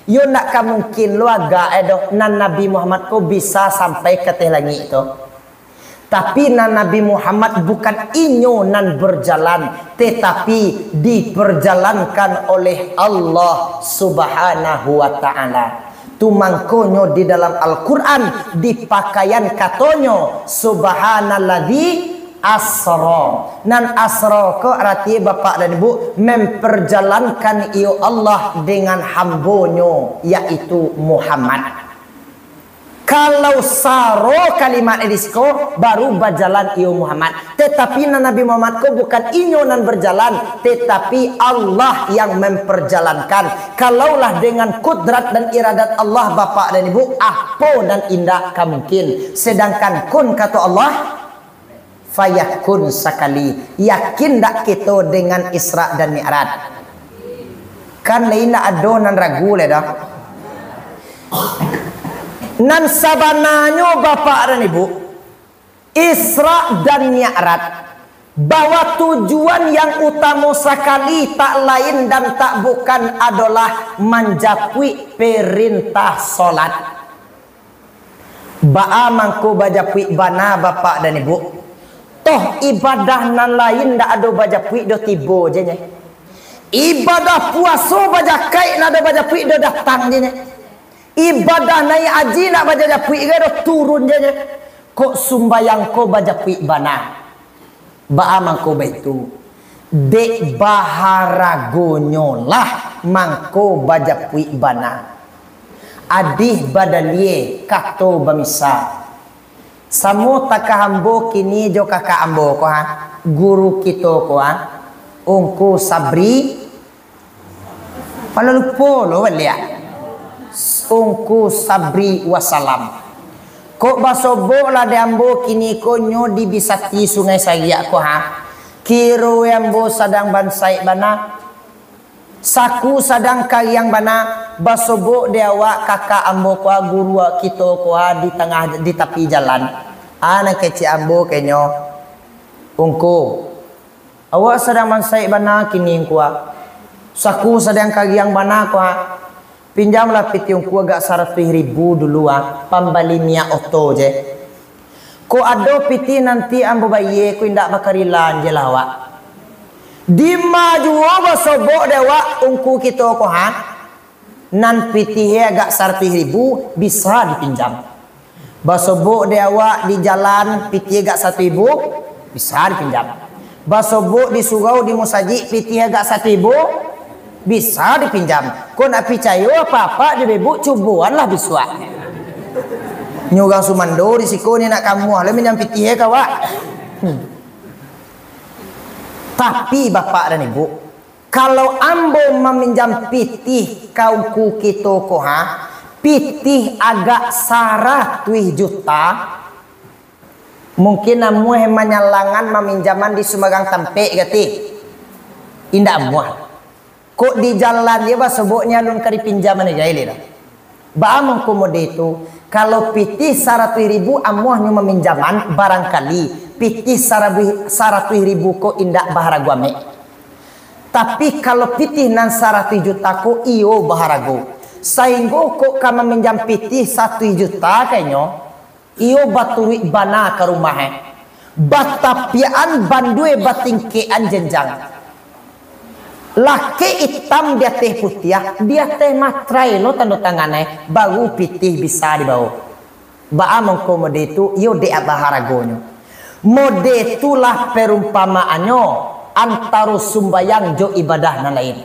yo nak mungkin lu agak nan Nabi Muhammad ko bisa sampai ke langit itu tapi nan Nabi Muhammad bukan inyo nan berjalan tetapi diperjalankan oleh Allah Subhanahu wa taala tumangkonyo di dalam Al-Quran di pakaian katonyo subhanalladzi asra nan asra ko arti bapak dan ibu memperjalankan iyo Allah dengan hambonyo yaitu Muhammad kalau saro kalimat edisko baru berjalan iyo Muhammad tetapi Nabi Muhammad ko bukan inyo nan berjalan tetapi Allah yang memperjalankan kalaulah dengan kudrat dan iradat Allah bapak dan ibu apa dan indah mungkin sedangkan kun kata Allah fayakun sakali yakin dak kita dengan Isra dan Mi'raj kan lain adonan ragu le dah nan sabananya bapak dan ibu Isra dan Mi'raj bahwa tujuan yang utama sekali tak lain dan tak bukan adalah menjapui perintah solat ba'a mangko bajapui bana bapak dan ibu toh ibadah nan lain ndak ada bajapui do tibo je nya ibadah puasa bajakai nak ada bajapui do datang je nya ibadah naik haji nak baca japui ke turun je kok sumbayang ko baca pui bana ba mangko baitu dek baharagonyo lah mangko baca pui bana adih badalie kato bamisa samo takahambo kini jo kakak ambo ko guru kita ko ungku sabri palalupo lo walia ungku sabri wasalam kok basobo lah diambo kini konyo di bisati sungai saya ko kiro yambo sadang bansai bana saku sadang kaliang bana basobo dewa kakak ambo ko guru kita ko di tengah di tepi jalan anak kecil ambo kenyo ungku awak sadang bansai bana kini ko saku sadang kaliang bana ko pinjamlah pitiung ku agak 100.000 dulu pambali mia oto je ko ado piti nanti ambo baye ku indak bakarilan je lawa di maju ba sobok dewa ungku kita ko nan piti agak 100.000 bisa dipinjam ba sobok dewa di jalan piti agak 1.000 bisa dipinjam ba sobok di surau di musaji piti agak 1.000 Bisa dipinjam. Kau nak percaya apa-apa dia bebu cubuanlah biswa. Nyugang sumando di siku ni nak kamu lah minjam pitih kawak. Tapi bapak dan ibu, kalau ambo meminjam pitih kaumku kita koha, pitih agak 100 juta, mungkin namu menyalangan meminjaman di Sumagang Tempe gati. Indah muah. Kok di jalan dia bah sebutnya lun kari pinjaman aja ini dah. Ba mengkomode itu kalau pitih 100 ribu amuahnya meminjaman barangkali pitih 100 ribu ko indak baharaguame. Tapi kalau pitih nan 100 juta ko iyo baharagu. Sehingga kok kama minjam pitih 1 juta kayaknya iyo batui bana ke rumahnya. Batapian bandue batingkean jenjang. Laki hitam dia teh putih, dia teh matrai lo tanda tangannya baru pitih bisa dibawa. Ba mengkomode itu yo de baharagonyo. Mode itulah perumpamaannya antara sumbayang jo ibadah na lain.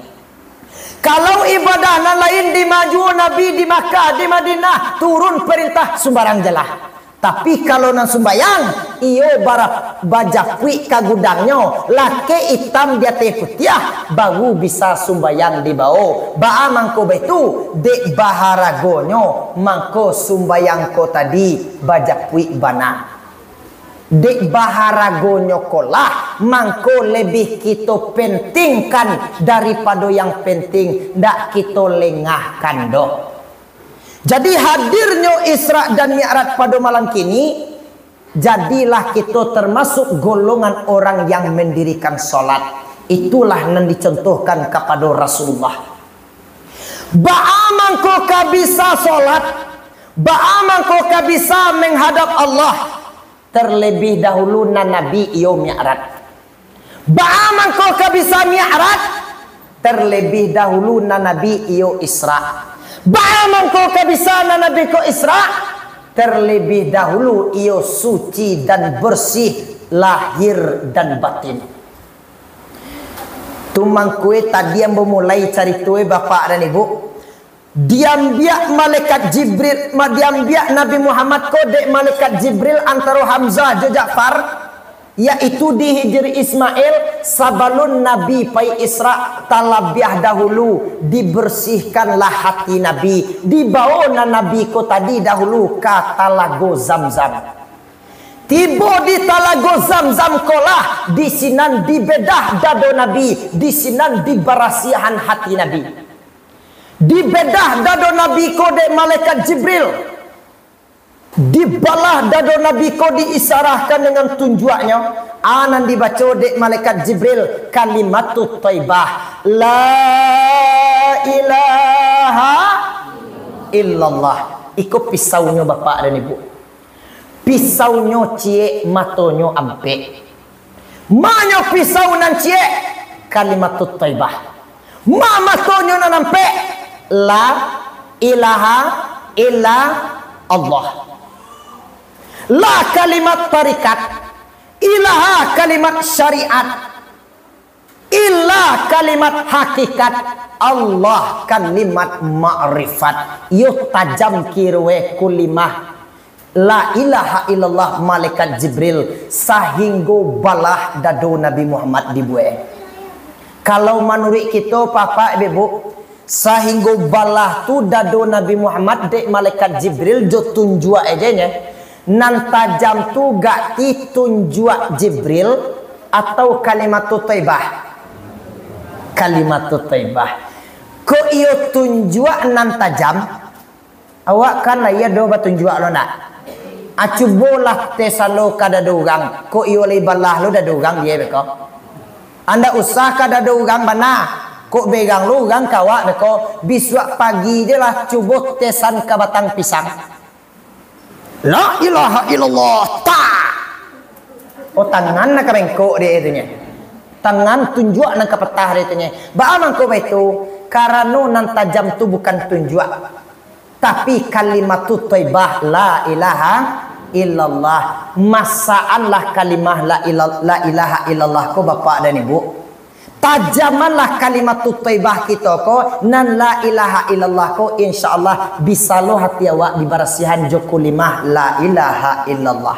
Kalau ibadah na lain di maju Nabi di Makkah di Madinah turun perintah sembarang jelah. Tapi kalau nang sumbayang iyo barap bajakwi kagudangnya laki hitam dia teh putih baru bisa sumbayang di bawah. Ba mangko betu de baharagonyo mangko sumbayang ko tadi bajakwi bana. De baharagonyo kolah mangko lebih kita pentingkan daripada yang penting dak kita lengahkan doh. Jadi hadirnya Isra dan Mi'raj pada malam kini, jadilah kita termasuk golongan orang yang mendirikan solat. Itulah yang dicontohkan kepada Rasulullah. Ba'amang kau bisa solat, ba'amang kau bisa menghadap Allah. Terlebih dahulu na Nabi iyo Mi'raj. Ba'amang kau bisa Mi'raj, terlebih dahulu na Nabi iyo Isra. Bagaimana kau bisa Nabi ko Isra? Terlebih dahulu iyo suci dan bersih lahir dan batin. Tumang kue tadi yang memulai cari tue bapak dan ibu. Diam biak malaikat Jibril, diam biak Nabi Muhammad ko dek malaikat Jibril antara Hamzah jo Ja'far, yaitu di Hijri Ismail sabalun Nabi pai Isra talabiah dahulu dibersihkanlah hati Nabi dibawa Nabi ko tadi dahulu ke Talago Zamzam. Tiba di Talago Zamzam kolah di sinan dibedah dado Nabi, di sinan diberasihan hati Nabi, dibedah dado Nabi ko de malaikat Jibril. Dibalah dado Nabi ko diisarahkan dengan tunjuaknya. Anan dibaca dek malaikat Jibril kalimatut thayyibah la ilaha illallah. Iko pisaunya bapak dan ibu. Pisaunya cie matonyo ampe. Manyo pisau nan cie kalimatut thayyibah. Ma matonyo nan ampe la ilaha illa Allah. La kalimat tarikat, ilaha kalimat syariat, illa kalimat hakikat, Allah kalimat ma'rifat. Yo tajam kirwe kulimah la ilaha illallah malaikat Jibril sahingga balah dado Nabi Muhammad dibuat. Kalau menurut kita papa ibu sahingga balah tu dado Nabi Muhammad dek malaikat Jibril jo tunjua ejanya. Nan tajam tu gak ti tunjuk Jibril atau kalimatut thayyibah? Kalimatut thayyibah. Ko iyo tunjuk nan tajam? Awak kan lah iya do batunjuk lo nak. Acubolah tesalo kada dogang. Ko iyo lay balah lo da dogang dia beko. Anda usah kada dogang bana. Ko begang lo gang kawak beko. Biswa pagi dia lah cubo tesan ka batang pisang. La ilaha illallah ta. Oh tangan nak bengkok dia itunya. Tangan tunjuk nak petah dia itunya. Ba mangko itu karena nan tajam tu bukan tunjuk. Tapi kalimatut thayyibah la ilaha illallah. Masaanlah kalimah la ilaha illallah ko bapak dan ibu. Tajamanlah kalimat thayyibah kita ko nan la ilaha illallah ko insyaallah bisa lo hati awak di barasihan jo kulimah la ilaha illallah.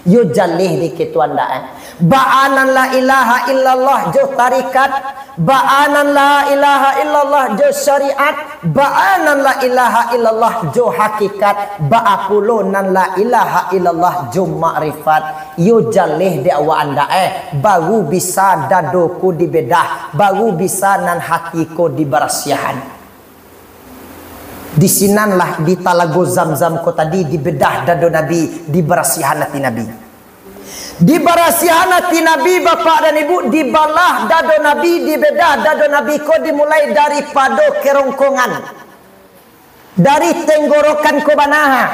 Yo jalih di kitu anda ba'anan la ilaha illallah jo tarikat, ba'anan la ilaha illallah jo syariat, ba'anan la ilaha illallah jo hakikat, ba'apulo nan la ilaha illallah jo ma'rifat. Yo jalih di awak anda baru bisa dadoku dibedah, baru bisa nan hatiku dibarasihan. Di sinanlah di talago zam-zam ko tadi dibedah dado Nabi, dibarasihan hati Nabi. Dibarasihan hati Nabi bapak dan ibu, dibalah dado Nabi, dibedah dado Nabi ko dimulai dari pado kerongkongan, dari tenggorokan ko banaha.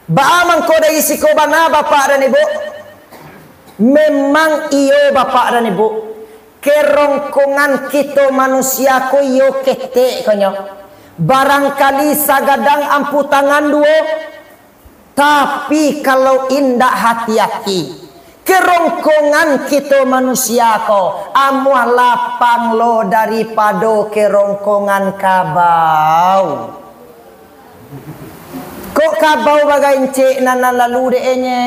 Baamang ko dari si ko banaha bapak dan ibu. Memang iyo bapak dan ibu, kerongkongan kita manusia ko iyo ketek konyo. Barangkali sagadang ampu tangan dua, tapi kalau indah hati-hati kerongkongan kita manusia ko amuah lapang lo daripada kerongkongan kabau. Kok kabau bagai encik nana lalu dehnya.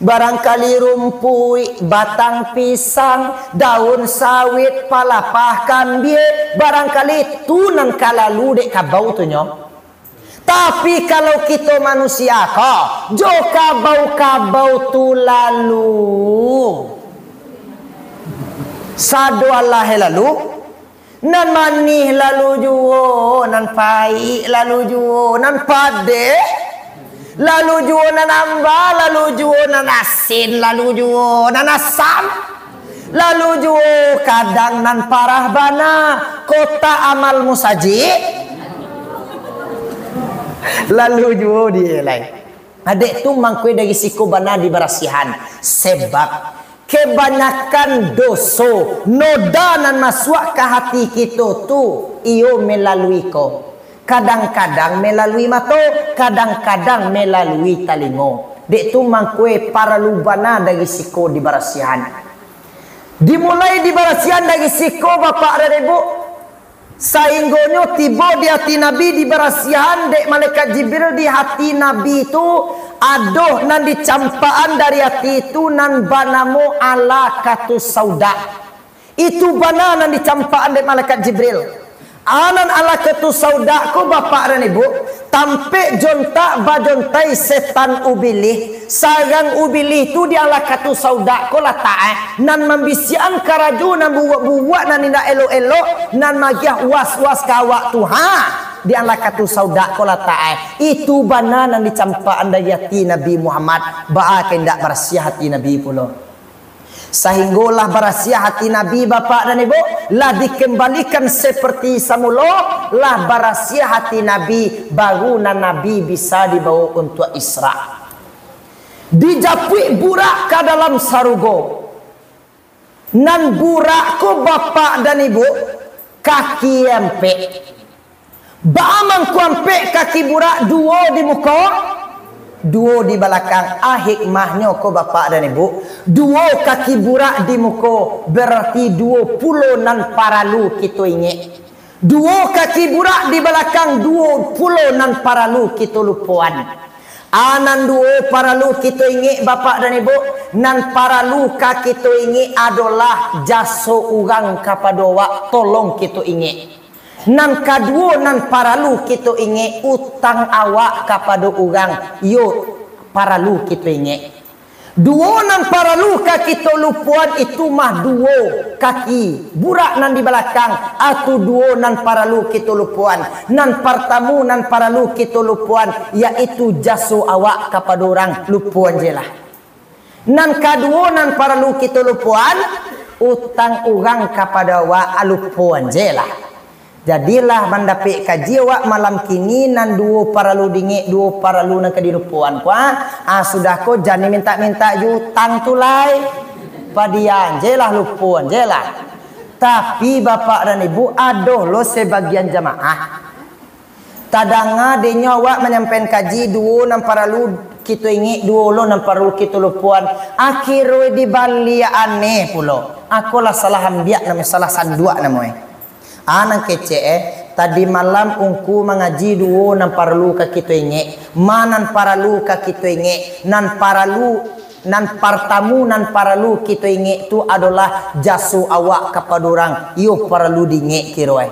Barangkali rumpui, batang pisang, daun sawit, palapah kambie, barangkali tunan kalalu dek kabau tu nyo. Tapi kalau kita manusia ko, jo kabau-kabau tu lalu. Sadu Allah lalu, nan manih lalu juo, nan pai lalu juo, nan pade. Lalu juo nan amba, lalu juo nan asin, lalu juo nan asam, lalu juo kadang nan parah bana, kota amal musaji, lalu juo dielai. Adik tu mangkui dari siku bana di barasihan, sebab kebanyakan dosa noda nan masuk ke hati kita tu iyo melalui ko. Kadang-kadang melalui mata, kadang-kadang melalui talingo. Dek tu mangkue para lubana dari siko di barasihan. Dimulai di barasihan dari siko bapak dan ibu. Sainggonyo tiba di hati Nabi di barasihan, dek malaikat Jibril di hati Nabi itu aduh nan dicampaan dari hati itu nan banamu ala katus sauda. Itu bana nan dicampaan dek malaikat Jibril. Anan ala ketu saudaku bapak dan ibu, tampe jontak bajontai setan ubilih, sarang ubilih tu di ala ketu saudaku latak nan membisian karaju nan buat nan indah elo-elo nan magiah was-was kawak tuha di ala ketu saudaku latak itu bana nan dicampaan dari hati Nabi Muhammad ba'a kendak bersiah hati Nabi pulo. Sehinggalah barasia hati Nabi bapak dan ibu lah dikembalikan seperti semula, lah barasia hati Nabi baru Nabi bisa dibawa untuk Isra. Dijapui burak ke dalam sarugo. Nan burakku bapak dan ibu kaki empek. Ba'amang kuampek kaki burak dua di muka, dua di belakang. Hikmahnya ko bapak dan ibu, dua kaki burak di muka berarti 20 nan paralu kita ingat. Dua kaki burak di belakang 20 nan paralu kita lupuan. Anan dua paralu kita ingat bapak dan ibu, nan paralu kaki kita ingat adalah jaso urang kepada wak tolong kita ingat. Nan kedua nan paralu kita ingat utang awak kepada orang yo paralu kita ingat. Dua nan paralu kaki kita lupuan itu mah dua kaki burak nan di belakang atau dua nan paralu kita lupuan. Nan pertama nan paralu kita lupuan yaitu jaso awak kepada orang lupuan jelah. Nan kedua nan paralu kita lupuan utang orang kepada awak lupuan jelah. Jadilah mendapat kaji awak malam kini nan dua paralu dingik dua paralu nan kedirupuan kuah sudah ko jani minta-minta jutang tulai padian jelah lupuan jelah. Tapi bapak dan ibu aduh lo sebagian jamaah tadanga denya awak menyampaikan kaji dua nan paralu kita ingat dua lo nan parlu kita lupuan akhirnya di balia aneh pulo aku lah salah ambiak namanya salah sandua namanya anak kece tadi malam ungku mengaji dua nan parlu ka kita ingat manan parlu ka kita ingat nan parlu nan partamu nan parlu kita ingat tu adalah jasu awak kepada orang yo parlu dinget kiroi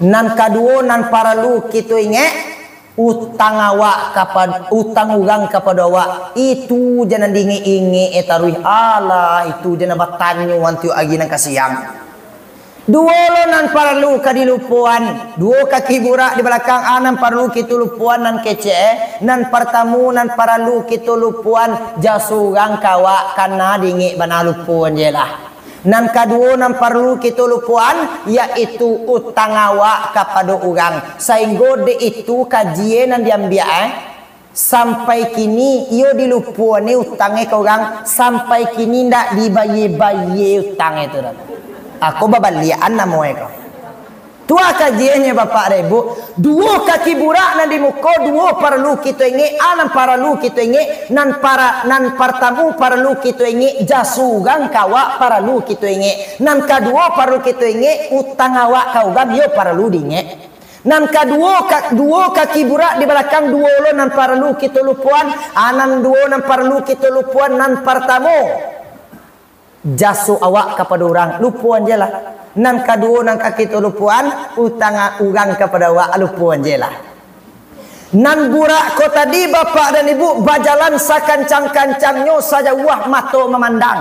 nan kedua nan parlu kita ingat utang awak kepada utang orang kepada awak itu jangan dingi-ingi taruh Allah itu jangan bertanya wanti agi nang kasiang dua lo nan parlu kadilupuan dua kaki burak di belakang anan parlu kita lupuan nan kece nan pertamu nan parlu kita lupuan jasurang kawak karena dingi bana lupuan je lah nan kedua nan perlu kita lupuan yaitu utang awak kepada orang sehingga de itu kajian nan diambil sampai kini iyo dilupuan ni utangnya ke orang sampai kini ndak dibayar utang itu aku babalian namanya kau tua kajiannya bapak rebu dua kaki burak nan di muka dua perlu kita ingat anan perlu kita ingat nan pertamu perlu kita ingat jasugang kawak perlu kita ingat nan kedua perlu kita ingat utang awak kau gam yo perlu diingat nan kedua dua kaki burak di belakang dua lo nan perlu kita lupuan anan dua nan perlu kita lupuan nan pertamu jasu awak kepada orang lupuan je lah nan kedua nan kaki tu lupuan utang orang kepada awak lupuan je lah nan burak ko tadi bapak dan ibu berjalan sakancang-kancangnya sajauh mata memandang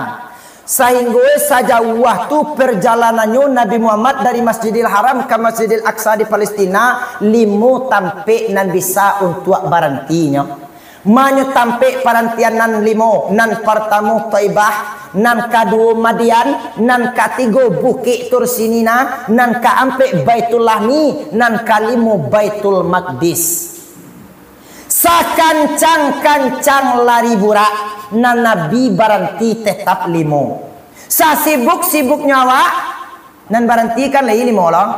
sehingga sajauh tu perjalanannya Nabi Muhammad dari Masjidil Haram ke Masjidil Aqsa di Palestina 5 tampe nan bisa untuk barantinya manyo tampe parantian nan 5 nan pertama Taibah nan kedua Madian nan ketiga Bukit Tursinina nan keempat Baitul Lahmi nan kelima Baitul Maqdis sakancang-kancang lari burak nan Nabi baranti tetap 5 sasibuk-sibuk nyawa nan baranti kan lagi 5 loh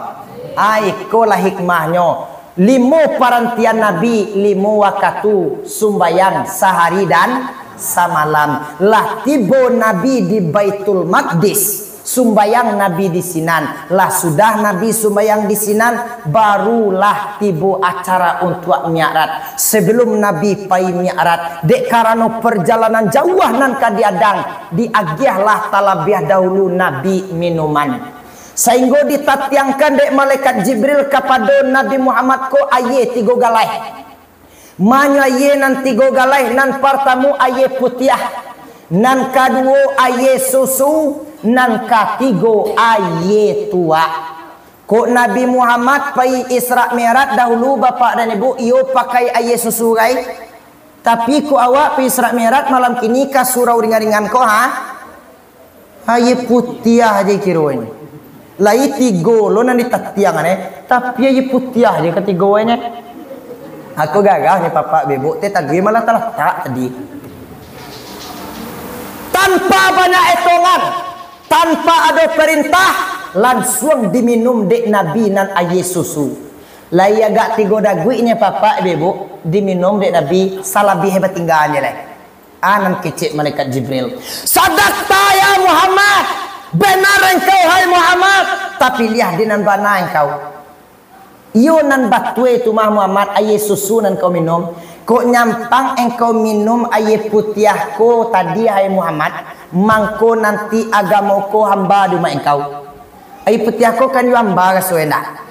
aiko lah hikmahnya 5 parantian Nabi 5 waktu sumbayang sehari dan semalam lah tiba Nabi di Baitul Maqdis sumbayang Nabi di Sinan lah sudah Nabi sumbayang di Sinan barulah tiba acara untuk mi'raj sebelum Nabi pai mi'raj dek karena perjalanan jauh nan kadiadang diagiahlah talabiah dahulu Nabi minuman sehingga ditatiangkan dek malaikat Jibril kepada Nabi Muhammad ko aye 3 galai manya aye nan 3 galai nan pertama aye putiah nan kedua aye susu nan ketiga aye tua ko Nabi Muhammad pai Isra Mi'raj dahulu bapak dan ibu iyo pakai aye susu gai tapi ko awak pai Isra Mi'raj malam kini ka surau ringan-ringan ko aye putiah aja kiroin lai 3 lo nan ditatiangan tapi aye putiah aja ketiganya aku gagah nih papa bebo teh tadi malah tak tadi tanpa banyak etongan tanpa ada perintah langsung diminum dek Nabi nan aye susu lai agak 3 daguinya papa bebo diminum dek Nabi salabi hebat tinggalnya lah anan kecik malaikat Jibril sadaqta ya Muhammad benar engkau hai Muhammad tapi lihat dinan bana engkau iyo nan batwe tu Muhammad aye susu nan kau minum kok nyampang engkau minum aye putiah ko tadi hai Muhammad mangko nanti agama ko hamba di rumah engkau aye putiah ko kan yu hamba kasuena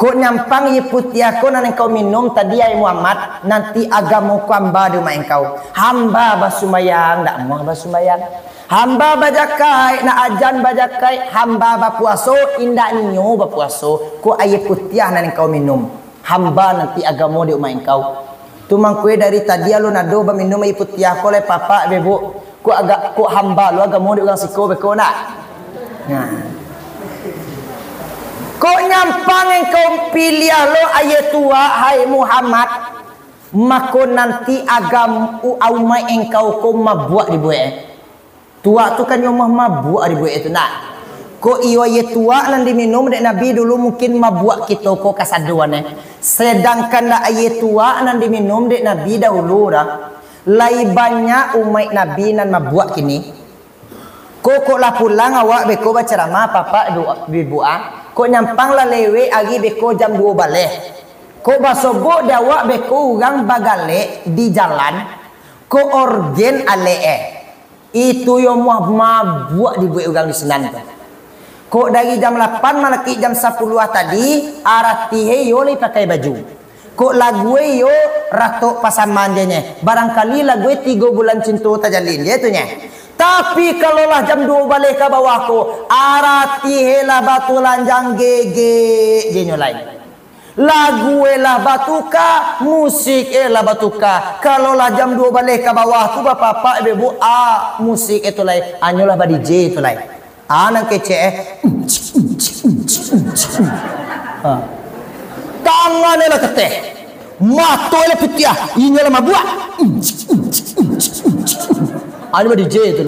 kok nyampang aye putiah ko nan engkau minum tadi hai Muhammad nanti agama ko hamba di rumah engkau hamba basumayang ndak mau basumayang hamba bajakai na ajan bajakai hamba bapuaso indak ninyo bapuaso ko aye putiah nan engkau minum hamba nanti agama di rumah engkau tu mangkue dari tadi lo nado ba minum aye putiah ko le papa bebo ko agak ko hamba lo agama di orang siko beko nak nah ko nyampang engkau pilih lo aye tua hai Muhammad mako nanti agam umai engkau ko mabuak dibuat tua tu kan yang mabuk ada buat itu nak Ko iyo ye tua nan diminum dek Nabi dulu mungkin mabuak kita ko kasaduan sedangkan dak ye tua nan diminum dek Nabi dahulu dah lai banyak umat Nabi nan mabuak kini ko lah pulang awak beko berceramah papa bibua ko nyampang lah lewe agi beko jam 2 balik ko basobo dawak beko urang bagale di jalan ko orgen ale itu yo mabuak dibuat urang di senan tu. Kok dari jam 8 malaki jam 10 tadi arati yo li pakai baju. Kok lagu yo ratok pasaman dia barangkali lagu 3 bulan cinta tajalin dia tu nya. Tapi kalau lah jam 2 balik ke bawah ko arati lah batu lanjang gege dia nyolai. Lagu lah batuka, musik lah batuka. Kalau lah jam 2 balik ke bawah tu bapak-bapak ibu musik itu lain. Anyolah ba DJ itu lain. Nang kece tangan lah keteh mata lah putih ini lah mabuak ada DJ itu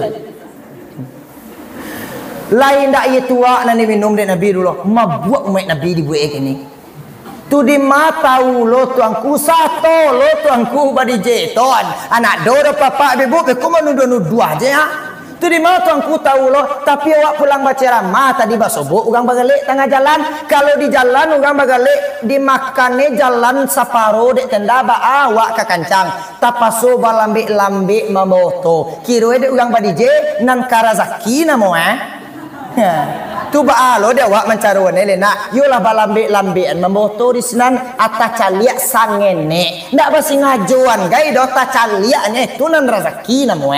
lain dak ye tua nani minum dek Nabi dulu mabuak umat Nabi dibuat ini tu di mata lo tuangku satu lo tuangku ba DJ ton anak do papa ibu beku menuduh-nuduh aja ya. Tu di mana tuanku tahu loh, tapi awak pulang baca ceramah tadi basobo ugang bagale tengah jalan. Kalau di jalan ugang bagale dimakane jalan saparo dek tenda ba awak ke kancang. Tapaso balambe-lambe mamoto. Kiro dek ugang badije nan karazaki namo Tu ba lo dek awak mencaruane lena. Yolah balambe-lambean mamoto di senan ata caliak sangene. Ndak basi ngajuan gai do ta caliaknya tu nan rezeki namo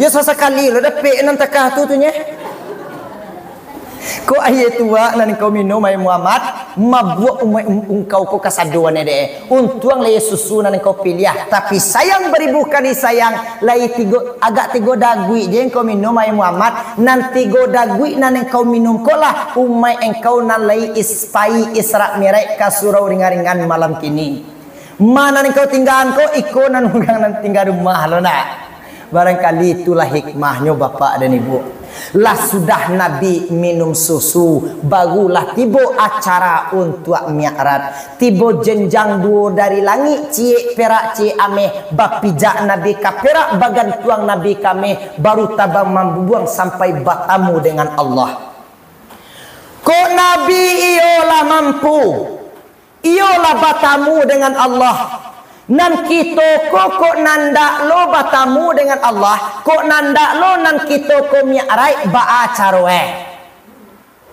Ya sesekali lo dapet nan takah tu nya. Ko ayat tua nan kau minum ay Muhammad mabuak engkau ko kasaduan de. Untuang lay susu nan kau pilih tapi sayang beribu kali sayang lay agak tigo dagui je engkau minum ay Muhammad nan tigo dagui nan engkau minum ko lah umai engkau nan lay ispai isra mirai ka surau ringan-ringan malam kini. Mana engkau tinggalan ko iko nan ugang nan tinggal rumah lo nak. Barangkali itulah hikmahnya bapak dan ibu. Lah sudah Nabi minum susu, barulah tiba acara untuk mi'raj. Tiba jenjang dua dari langit, cie perak cie ameh, bapijak Nabi ka perak, bagan tuang Nabi kami, baru tabang membuang sampai bertemu dengan Allah. Kok Nabi iyalah mampu, iyalah bertemu dengan Allah. Nan kita kok nanda lo batamu dengan Allah, kok nanda lo nan kita ko mi'raj ba acarwe.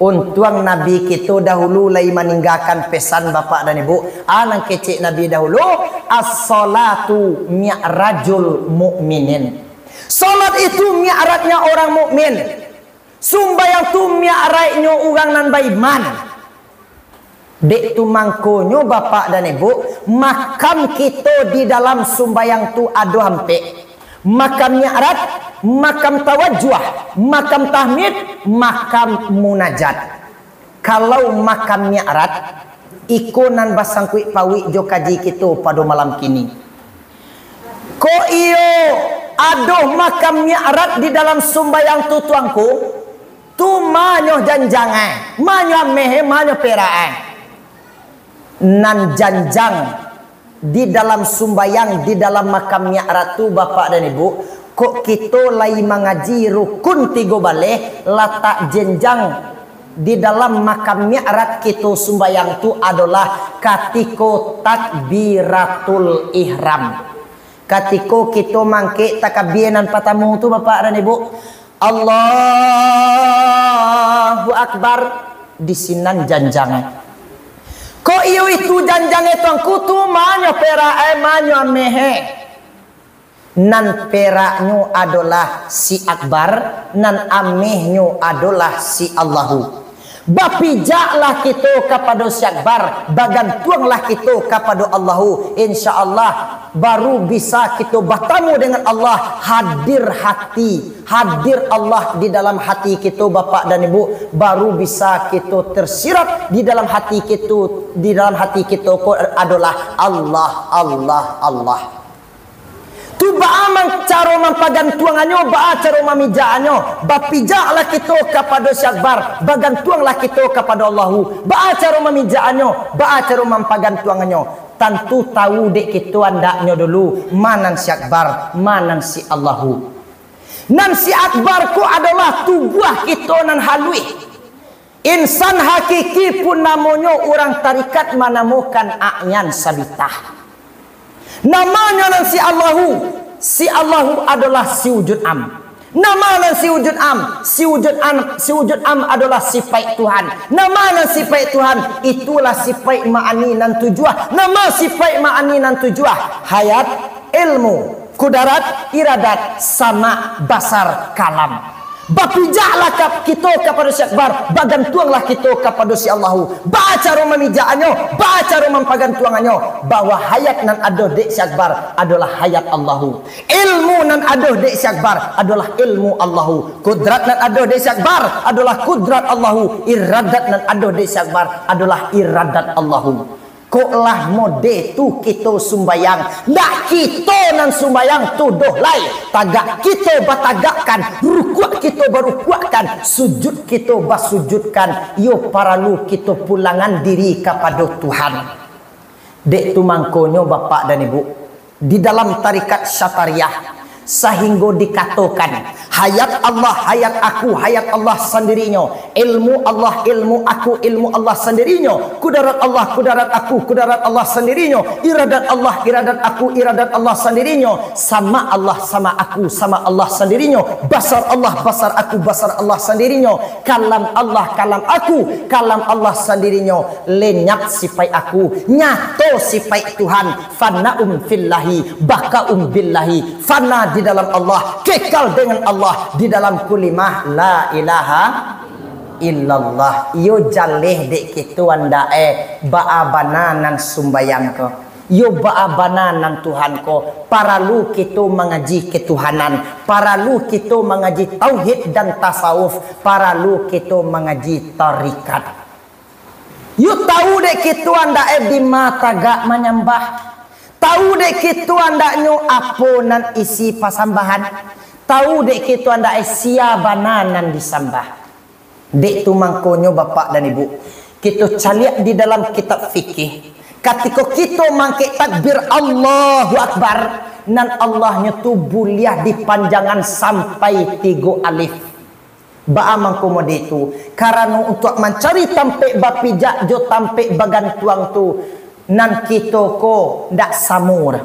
Untuang Nabi kita dahulu lai meninggalkan pesan bapak dan ibu. Nang kecik Nabi dahulu as-salatu mi'rajul mu'minin. Salat itu mi'rajnya orang mukmin. Sumbayang tu mi'rajnya orang nan beriman. Dek tu mangkonyo bapak dan ibu, makam kita di dalam sumbayang tu ada hampe. Makam mi'raj, makam tawajjuh, makam tahmid, makam munajat. Kalau makam mi'raj ikonan basangkui pawi jo kaji kita pada malam kini. Ko iyo aduh makam mi'raj di dalam sumbayang tu tuangku, tu manyo janjangan, manyo mehe, manyo peraan. Nan janjang di dalam sumbayang di dalam makam mi'raj tu bapak dan ibu kok kita lai mengaji rukun 3 balik letak jenjang di dalam makam mi'raj kita sumbayang tu adalah katiko takbiratul ihram. Katiko kita mangke takbiran pertama tu bapak dan ibu Allahu Akbar di sinan janjang. Ko iyo itu janjang tuangku tu manyo perak manyo mehe. Nan peraknya adalah si Akbar, nan amehnya adalah si Allahu. Bapijaklah kita kepada si Akbar, bagantuanglah kita kepada Allahu. InsyaAllah baru bisa kita bertemu dengan Allah. Hadir hati, hadir Allah di dalam hati kita bapak dan ibu. Baru bisa kita tersirat di dalam hati kita. Di dalam hati kita adalah Allah, Allah, Allah. Tu Tu ba'amang caro mampagantuanganyo, ba'a caro mamijaanyo. Bapijaklah kita kepada syakbar, bagantuanglah kita kepada Allahu. Ba'a caro mamijaanyo, ba'a caro mampagantuanganyo. Tentu tahu dek kita andaknya dulu manan syakbar, manan si Allahu. Nan si akbar ku adalah tubuh kita nan halui. Insan hakiki pun namanya orang tarikat menemukan aknyan sabitah. Namanya nan si Allahu. Si Allahu adalah si wujud am. Nama nan si wujud am. Si wujud am adalah sifat Tuhan. Nama nan sifat Tuhan itulah sifat ma'ani nan tujuah. Nama sifat ma'ani nan tujuah hayat, ilmu, kudarat, iradat, sama, basar, kalam. Bapijaklah kita kepada syakbar, bagantuanglah kita kepada si Allahu. Baca memijaannya, baca mempagantuangannya, bahwa hayat nan ada dek syakbar adalah hayat Allahu. Ilmu nan ada dek syakbar adalah ilmu Allahu. Kudrat nan ada dek syakbar adalah kudrat Allahu. Iradat nan ada dek syakbar adalah iradat Allahu. Koklah mode tu kita sumbayang, dak kita nan sumbayang tu doh lai. Tagak kita batagakkan, rukuk kita barukuakkan, sujud kita basujudkan. Yo paralu kita pulangan diri kepada Tuhan. Dek tu mangkonyo bapak dan ibu di dalam tarikat Syatariah sehingga dikatakan hayat Allah, hayat aku, hayat Allah sendirinya. Ilmu Allah, ilmu aku, ilmu Allah sendirinya. Kudarat Allah, kudarat aku, kudarat Allah sendirinya. Iradat Allah, iradat aku, iradat Allah sendirinya. Sama Allah, sama aku, sama Allah sendirinya. Basar Allah, basar aku, basar Allah sendirinya. Kalam Allah, kalam aku, kalam Allah sendirinya. Lenyap sifat aku, nyato sifat Tuhan. Fana'um fillahi, baka'um billahi. Fana di dalam Allah, kekal dengan Allah di dalam kulimah la ilaha illallah. Yo jaleh dek kita andae baabananan sumbayang ko. Yo baabananan Tuhan ko. Paralu kita mengaji ketuhanan, paralu kita mengaji tauhid dan tasawuf, paralu kita mengaji tarikat. Yo tahu dek kita andae di mata gak menyembah. Tahu dek kita andaknya apa nan isi pasambahan. Tahu dek kita andak siabananan disambah. Dek tu mangkonyo bapak dan ibu. Kita caliak di dalam kitab fikih. Ketika kita mangke takbir Allahu Akbar, nan Allahnya tu buliah dipanjangan sampai 3 alif. Ba'a mangkomo itu. Karena untuk mencari tampek bapijak jo tampek bagantuang tu. Nan kita ko ndak samur.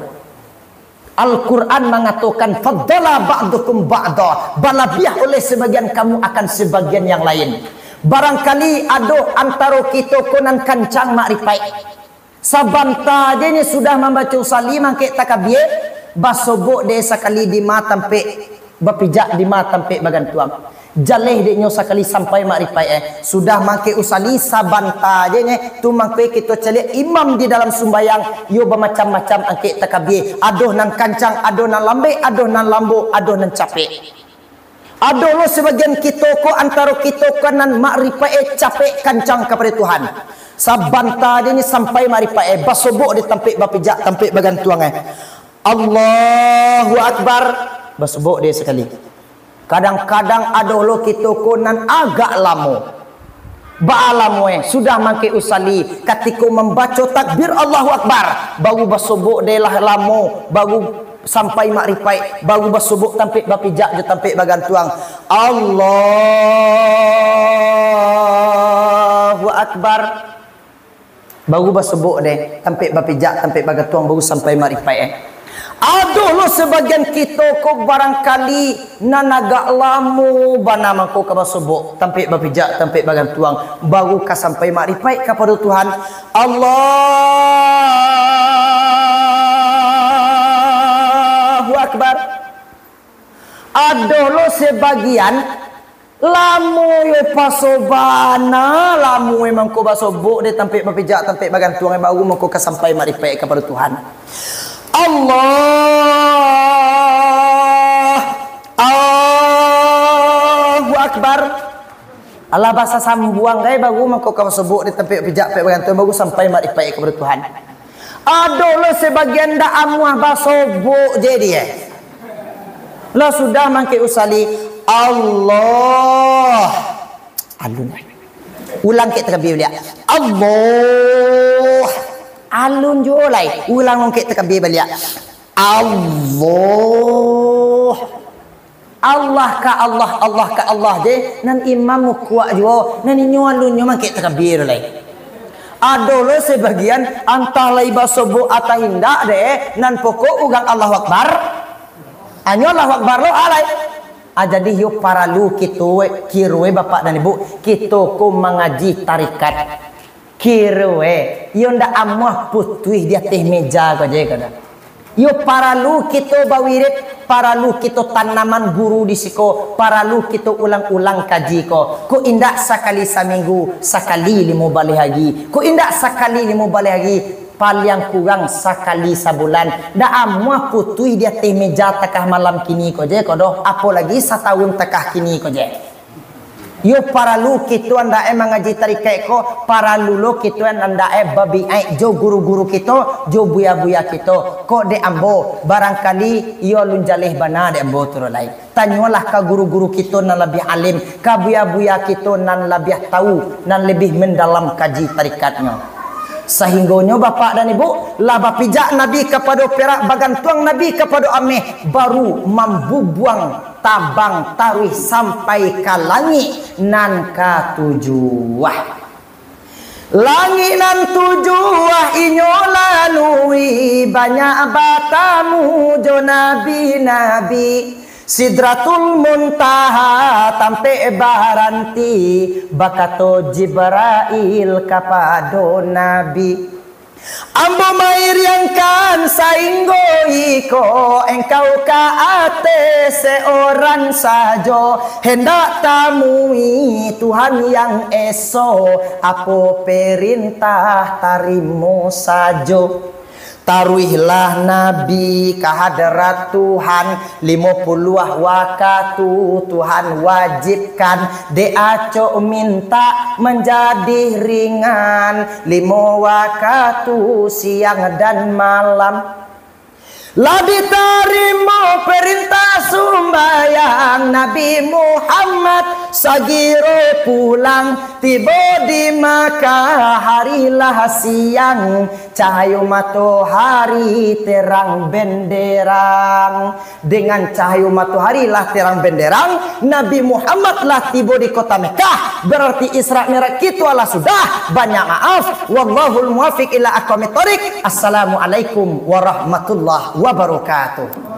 Al-Quran mengatakan faddala ba'dukum ba'da, balabiah oleh sebagian kamu akan sebagian yang lain. Barangkali ada antara kita ko nan kancang makrifat. Sabanta je ni sudah membaca usali mangke takabiyah, basobok de sekali di mata tampek bapijak di mata tampek bagantuang. Jaleh deknya sekali sampai makrifat sudah mangke usali sabanta je ne tu mangke kita cari imam di dalam sumbayang yo bermacam-macam angke takabir, aduh nan kancang, aduh nan lambe, aduh nan lambo, aduh nan capek. Aduh lo sebagian kita ko antara kita kanan makrifat capek kancang kepada Tuhan. Sabanta je ni sampai makrifat basobok di tampek bapijak tampek bagantuang Allahu Akbar basobok dia sekali. Kadang-kadang ada lo kita konan agak lama. Ba'alamu sudah mangke usali ketika membaca takbir Allahu Akbar baru basobok dia lah lama baru sampai makrifat baru basobok tampik bapijak je tampik bagantuang Allahu Akbar baru basobok dia tampik bapijak tampik bagantuang baru sampai makrifat Aduh lo sebagian kita ko barangkali nanaga lamu bana mangko ka basobok tampik bapijak tampik bagantuang baru ka sampai makrifat kepada Tuhan Allahu Akbar. Aduh lo sebagian lamu yo pasobana lamu mangko basobok de tampik bapijak tampik bagantuang baru mangko ka sampai makrifat kepada Tuhan. Allahu Akbar. Allah bahasa sambuang gay baru mangko ka sebut di tempat pijak pe bagantung baru sampai makrifat kepada Tuhan. Aduh lo sebagian dak amuah basobok je dia. Lah sudah mangke usali Allah. Alun. Ulang ke takbir dia. Allah. Alun jo lai. Ulang mangke takbir balik. Allah. Allah ka Allah, Allah ka Allah je. Nan imam kuat jo. Nan inyo alun nyo mangke takbir lai. Adolo sebagian antah lai basobo atau hindak de nan pokok ugang Allahu Akbar. Anyo Allahu Akbar lo alai. Jadi yuk para lu kita kirwe bapak dan ibu kita ku mengaji tarikat kirwe yo ndak amuah putih di atas meja ko je kada. Yo para lu kita bawirit, para lu kita tanaman guru di siko, para lu kita ulang-ulang kaji ko. Ku indak sekali seminggu, sekali 5 balik lagi. Ku indak sekali 5 balik lagi. Paling kurang sekali sebulan. Da amuah putui dia teh meja tekah malam kini ko je kodoh. Apalagi setahun tekah kini ko je. Yo para lu kitu anda mengaji tarikat ko, para lulo kitu anda babi ai jo guru-guru kita, jo buya-buya kita. Ko de ambo barangkali yo lun jalih bana de ambo turu lai. Tanyalah ka guru-guru kita nan lebih alim, ka buya-buya kita nan lebih tahu, nan lebih mendalam kaji tarikatnya. Sehinggonya bapak dan ibu lah bapijak Nabi kepada perak bagantuang Nabi kepada ameh baru membubuang tabang tarwih sampai ke langit nan ka tujuah. Langit nan tujuah inyolanui banyak batamu jo nabi-nabi. Sidratul Muntaha tampe baranti bakato Jibrail kapado Nabi. Ambo mairiangkan sainggo iko engkau kaate seorang sajo hendak tamui Tuhan yang eso apo perintah tarimu sajo. Taruihlah Nabi kehadrat Tuhan 50 waktu Tuhan wajibkan deaco minta menjadi ringan 5 waktu siang dan malam. Lah diterima perintah sumbayang Nabi Muhammad sagiro pulang tiba di Makkah harilah siang cahaya matahari terang benderang. Dengan cahaya matahari lah terang benderang Nabi Muhammad lah tiba di kota Mekah. Berarti Isra Mi'raj itu Allah sudah. Banyak maaf. Wallahul muwaffiq ila aqwamit thoriq. Assalamualaikum warahmatullahi wabarakatuh.